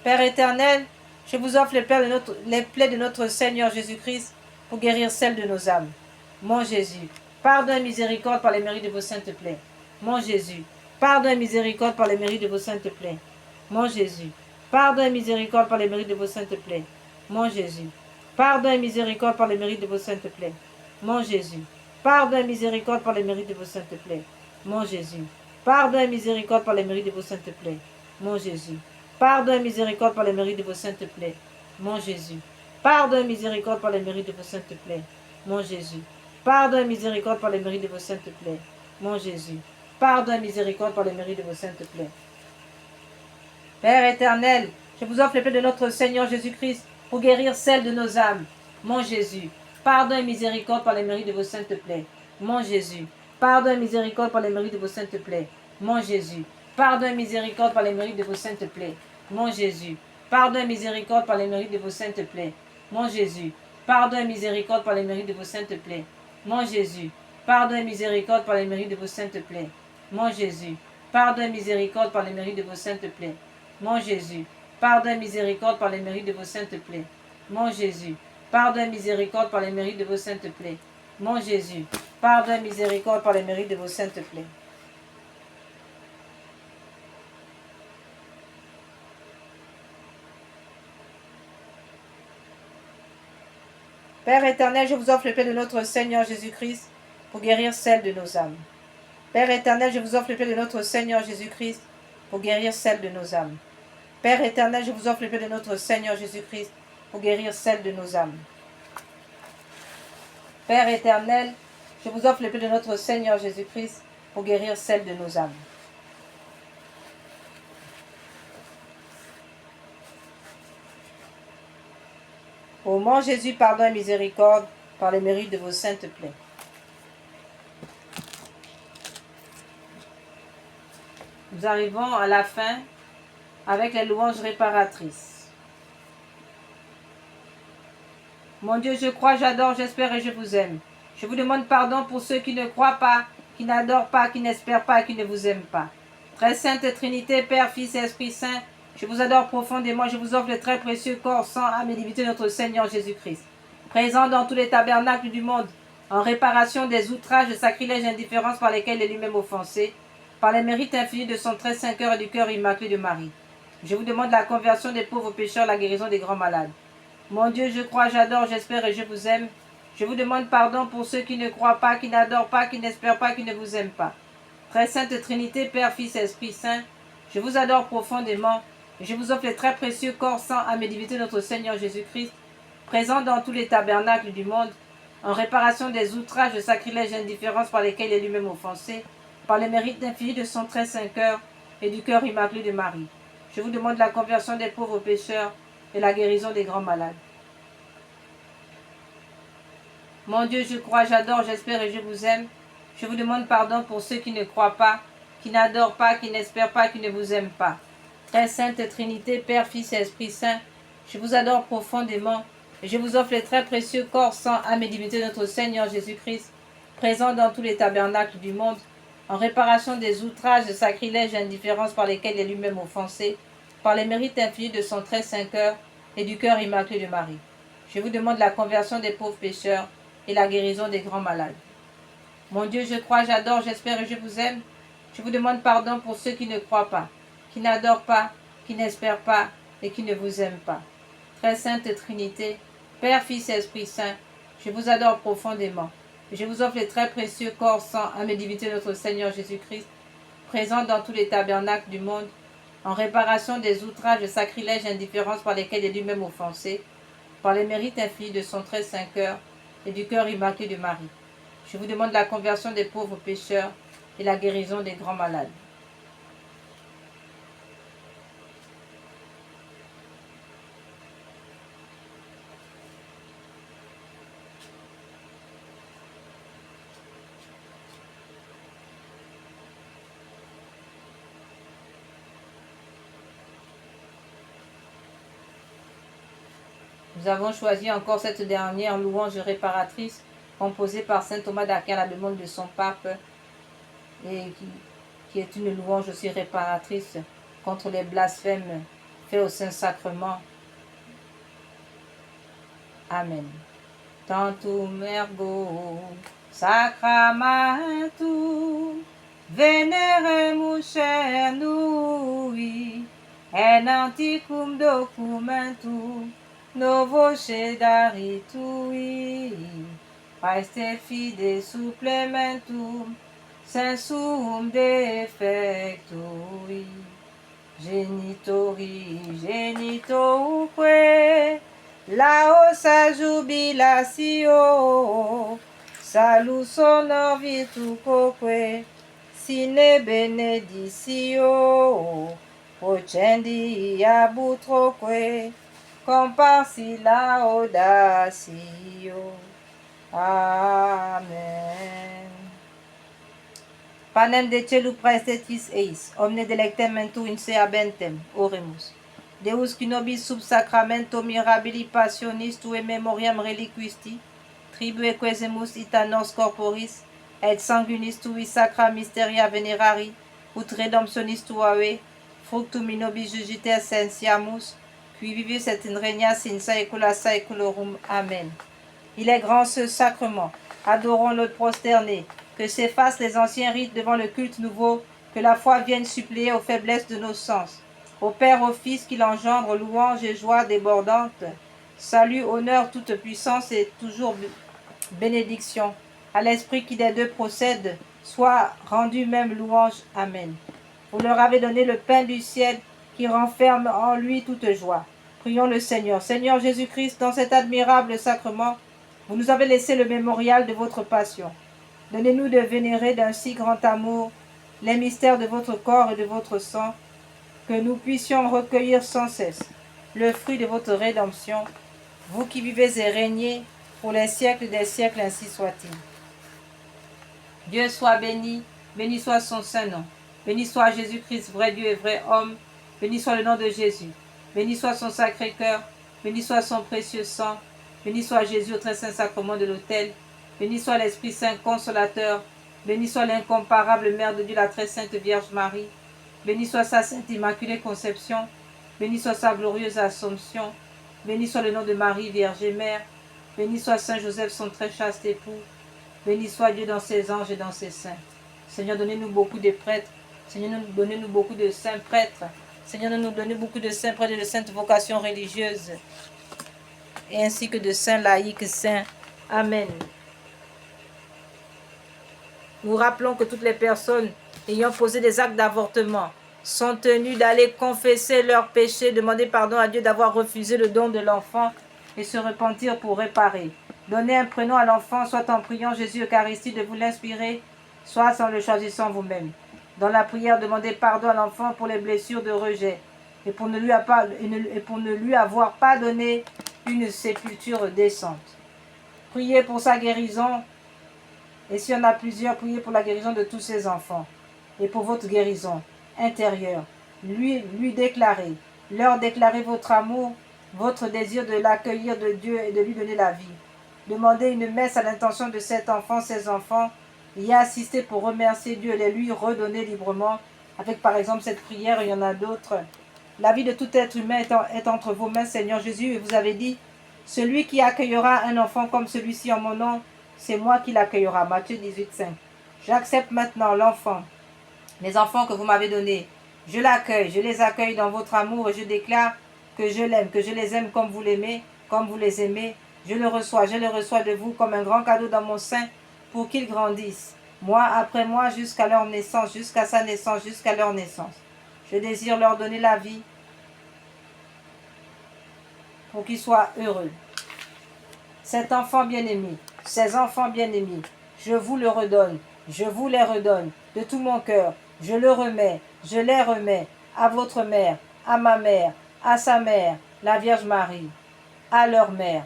Père éternel, je vous offre les plaies de notre Seigneur Jésus-Christ pour guérir celles de nos âmes. Mon Jésus, pardon et miséricorde par les mérites de vos saintes plaies. Mon Jésus, pardon et miséricorde par les mérites de vos saintes plaies. Mon Jésus, pardon et miséricorde par les mérites de vos saintes plaies. Mon Jésus, pardon et miséricorde par les mérites de vos saintes plaies. Mon Jésus, pardon et miséricorde par les mérites de vos saintes plaies. Mon Jésus, pardon et miséricorde par les mérites de vos saintes plaies. Mon Jésus, pardon et miséricorde par les mérites de vos saintes plaies. Mon Jésus, pardon et miséricorde par les mérites de vos saintes plaies. Mon Jésus, pardon et miséricorde par les mérites de vos saintes plaies. Mon Jésus, pardon et miséricorde par les mérites de vos saintes plaies. Père éternel, je vous offre les plaies de notre Seigneur Jésus-Christ pour guérir celles de nos âmes. Mon Jésus, pardon et miséricorde par les mérites de vos saintes plaies. Mon Jésus, pardon et miséricorde par les mérites de vos saintes plaies. Mon Jésus, pardon et miséricorde par les mérites de vos saintes plaies. Mon Jésus, pardon et miséricorde par les mérites de vos saintes plaies. Mon Jésus, pardon et miséricorde par les mérites de vos saintes plaies. Mon Jésus, pardon et miséricorde par les mérites de vos saintes plaies. Mon Jésus, pardon et miséricorde par les mérites de vos saintes plaies. Mon Jésus, pardon et miséricorde par les mérites de vos saintes plaies. Mon Jésus, pardon et miséricorde par les mérites de vos saintes plaies. Mon Jésus, pardon et miséricorde par les mérites de vos saintes plaies. Père éternel, je vous offre les plaies de notre Seigneur Jésus-Christ pour guérir celles de nos âmes. Père éternel, je vous offre les plaies de notre Seigneur Jésus-Christ pour guérir celles de nos âmes. Père éternel, je vous offre les plaies de notre Seigneur Jésus-Christ pour guérir celles de nos âmes. Père éternel, je vous offre les plaies de notre Seigneur Jésus-Christ pour guérir celles de nos âmes. Ô mon Jésus, pardon et miséricorde par les mérites de vos saintes plaies. Nous arrivons à la fin avec les louanges réparatrices. Mon Dieu, je crois, j'adore, j'espère et je vous aime. Je vous demande pardon pour ceux qui ne croient pas, qui n'adorent pas, qui n'espèrent pas et qui ne vous aiment pas. Très sainte Trinité, Père, Fils et Esprit Saint, je vous adore profondément, je vous offre le très précieux corps, sang, âme et divinité de notre Seigneur Jésus-Christ, présent dans tous les tabernacles du monde, en réparation des outrages, sacrilèges et indifférences par lesquels il est lui-même offensé, par les mérites infinis de son très saint cœur et du cœur immaculé de Marie. Je vous demande la conversion des pauvres pécheurs, la guérison des grands malades. Mon Dieu, je crois, j'adore, j'espère et je vous aime. Je vous demande pardon pour ceux qui ne croient pas, qui n'adorent pas, qui n'espèrent pas, qui ne vous aiment pas. Très sainte Trinité, Père, Fils et Esprit Saint, je vous adore profondément et je vous offre les très précieux corps, sang, âme et divinité de notre Seigneur Jésus-Christ, présent dans tous les tabernacles du monde, en réparation des outrages, sacrilèges et indifférences par lesquels il est lui-même offensé, par les mérites infinis de son très saint cœur et du cœur immaculé de Marie. Je vous demande la conversion des pauvres pécheurs et la guérison des grands malades. Mon Dieu, je crois, j'adore, j'espère et je vous aime. Je vous demande pardon pour ceux qui ne croient pas, qui n'adorent pas, qui n'espèrent pas, qui ne vous aiment pas. Très sainte Trinité, Père, Fils et Esprit Saint, je vous adore profondément et je vous offre les très précieux corps, sang, âme et divinité de notre Seigneur Jésus-Christ, présent dans tous les tabernacles du monde, en réparation des outrages, sacrilèges et indifférences par lesquels il est lui-même offensé, par les mérites infinis de son très saint cœur et du cœur immaculé de Marie. Je vous demande la conversion des pauvres pécheurs et la guérison des grands malades. Mon Dieu, je crois, j'adore, j'espère et je vous aime. Je vous demande pardon pour ceux qui ne croient pas, qui n'adorent pas, qui n'espèrent pas et qui ne vous aiment pas. Très sainte Trinité, Père, Fils et Esprit Saint, je vous adore profondément. Et je vous offre les très précieux corps, sang, âme et divinité de notre Seigneur Jésus-Christ, présent dans tous les tabernacles du monde, en réparation des outrages, sacrilèges et indifférences par lesquels il est lui-même offensé, par les mérites infinis de son très saint cœur et du cœur immaculé de Marie. Je vous demande la conversion des pauvres pécheurs et la guérison des grands malades. Nous avons choisi encore cette dernière louange réparatrice composée par saint Thomas d'Aquin à la demande de son pape et qui est une louange aussi réparatrice contre les blasphèmes faits au Saint-Sacrement. Amen. Tantum ergo sacramentum veneremus cernui en antiquum documentum novo cedaritui Praeste fide supplementum sensum defectui genitoque laosa jubilatio salus honor virtuoque sine benedictio procendi abutroque comparsi laudatio. Amen. Panem de celu praestetis eis, omne delectem mentu in se habentem, oremus. Deus qui nobis sub sacramento mirabili passionis tue memoriam reliquisti, tribue quesemus ita nos corporis, et sanguinis tui sacra mysteria venerari, ut redemptionis tuae, fructum in nobis jugite essentiamus, qui vivis et in regnas in saecula saeculorum. Amen. Il est grand ce sacrement. Adorons-le prosterné. Que s'effacent les anciens rites devant le culte nouveau. Que la foi vienne suppléer aux faiblesses de nos sens. Au Père, au Fils qui l'engendre, louange et joie débordante. Salut, honneur, toute puissance et toujours bénédiction. À l'Esprit qui des deux procède, soit rendu même louange. Amen. Vous leur avez donné le pain du ciel qui renferme en lui toute joie. Prions le Seigneur. Seigneur Jésus-Christ, dans cet admirable sacrement, vous nous avez laissé le mémorial de votre passion. Donnez-nous de vénérer d'un si grand amour les mystères de votre corps et de votre sang, que nous puissions recueillir sans cesse le fruit de votre rédemption, vous qui vivez et régnez pour les siècles des siècles, ainsi soit-il. Dieu soit béni, béni soit son saint nom, béni soit Jésus-Christ, vrai Dieu et vrai homme, béni soit le nom de Jésus, béni soit son sacré cœur, béni soit son précieux sang, béni soit Jésus au très saint sacrement de l'autel, béni soit l'Esprit Saint consolateur, béni soit l'incomparable Mère de Dieu, la très sainte Vierge Marie, béni soit sa sainte immaculée conception, béni soit sa glorieuse Assomption, béni soit le nom de Marie, Vierge et Mère, béni soit Saint Joseph, son très chaste époux, béni soit Dieu dans ses anges et dans ses saints. Seigneur, donnez-nous beaucoup de prêtres, Seigneur, donnez-nous beaucoup de saints prêtres, Seigneur, nous donnez beaucoup de saints prêtres et de saintes vocations religieuses, et ainsi que de saints laïcs saints. Amen. Nous rappelons que toutes les personnes ayant posé des actes d'avortement sont tenues d'aller confesser leurs péchés, demander pardon à Dieu d'avoir refusé le don de l'enfant et se repentir pour réparer. Donnez un prénom à l'enfant, soit en priant Jésus Eucharistie de vous l'inspirer, soit en le choisissant vous-même. Dans la prière, demandez pardon à l'enfant pour les blessures de rejet et pour ne lui avoir pas donné une sépulture décente. Priez pour sa guérison. Et s'il y en a plusieurs, priez pour la guérison de tous ses enfants et pour votre guérison intérieure. Lui déclarer, leur déclarer votre amour, votre désir de l'accueillir de Dieu et de lui donner la vie. Demandez une messe à l'intention de cet enfant, ses enfants, y assister pour remercier Dieu et les lui redonner librement. Avec par exemple cette prière, il y en a d'autres. La vie de tout être humain est entre vos mains, Seigneur Jésus, et vous avez dit, celui qui accueillera un enfant comme celui-ci en mon nom, c'est moi qui l'accueillera. Matthieu 18, 5. J'accepte maintenant l'enfant, les enfants que vous m'avez donnés. Je l'accueille, je les accueille dans votre amour et je déclare que je l'aime, que je les aime comme vous l'aimez, comme vous les aimez. Je le reçois de vous comme un grand cadeau dans mon sein pour qu'ils grandissent, mois après mois, jusqu'à leur naissance, jusqu'à sa naissance, jusqu'à leur naissance. Je désire leur donner la vie pour qu'ils soient heureux. Cet enfant bien-aimé, ces enfants bien-aimés, je vous le redonne, je vous les redonne de tout mon cœur. Je le remets, je les remets à votre mère, à ma mère, à sa mère, la Vierge Marie, à leur mère,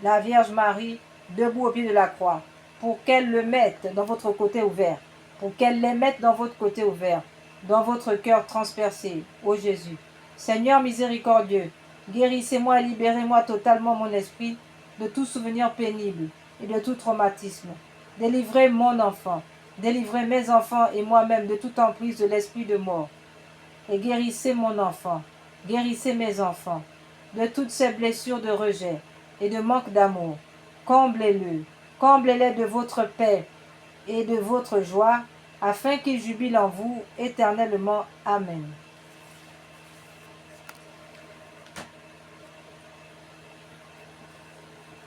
la Vierge Marie, debout au pied de la croix, pour qu'elle le mette dans votre côté ouvert, pour qu'elle les mette dans votre côté ouvert, dans votre cœur transpercé, ô Jésus. Seigneur miséricordieux, guérissez-moi et libérez-moi totalement mon esprit de tout souvenir pénible et de tout traumatisme. Délivrez mon enfant, délivrez mes enfants et moi-même de toute emprise de l'esprit de mort. Et guérissez mon enfant, guérissez mes enfants de toutes ces blessures de rejet et de manque d'amour. Comblez-le, comblez-les de votre paix et de votre joie, afin qu'ils jubilent en vous éternellement. Amen.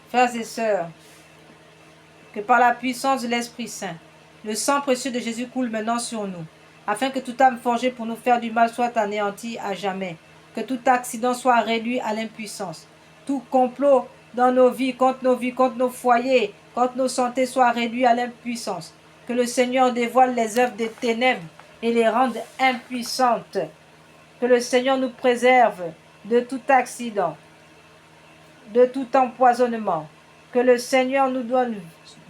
Frères et sœurs, que par la puissance de l'Esprit Saint, le sang précieux de Jésus coule maintenant sur nous, afin que toute âme forgée pour nous faire du mal soit anéantie à jamais, que tout accident soit réduit à l'impuissance, tout complot dans nos vies, contre nos foyers, contre nos santé soit réduit à l'impuissance, que le Seigneur dévoile les œuvres des ténèbres et les rende impuissantes, que le Seigneur nous préserve de tout accident, de tout empoisonnement, que le Seigneur nous donne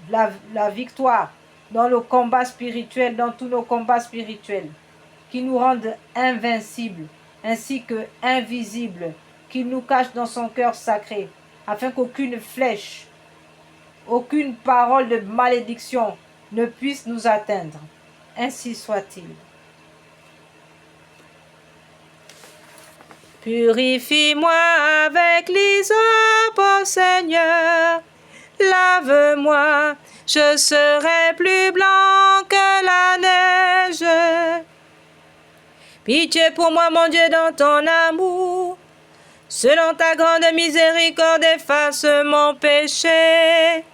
la victoire dans le combat spirituel, dans tous nos combats spirituels, qui nous rende invincibles, ainsi que invisibles, qu'il nous cache dans son cœur sacré, afin qu'aucune flèche, aucune parole de malédiction ne puisse nous atteindre. Ainsi soit-il. Purifie-moi avec l'hysope, ô Seigneur, lave-moi, je serai plus blanc que la neige. Pitié pour moi, mon Dieu, dans ton amour, selon ta grande miséricorde, efface mon péché.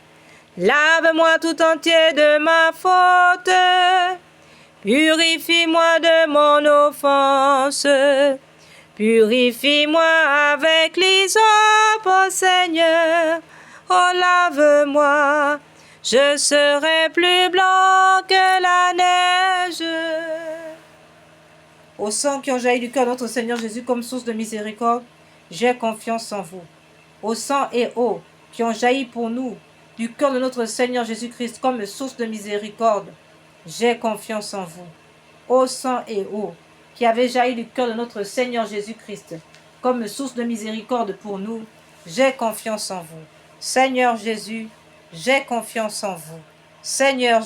Lave-moi tout entier de ma faute, purifie-moi de mon offense. Purifie-moi avec l'hysope, ô Seigneur, oh lave-moi, je serai plus blanc que la neige. Au sang qui ont jailli du cœur de notre Seigneur Jésus comme source de miséricorde, j'ai confiance en vous. Au sang et eau qui ont jailli pour nous du cœur de notre Seigneur Jésus-Christ comme source de miséricorde, j'ai confiance en vous. Au sang et eau qui avait jailli du cœur de notre Seigneur Jésus-Christ comme source de miséricorde pour nous, j'ai confiance en vous. Seigneur Jésus, j'ai confiance en vous. Seigneur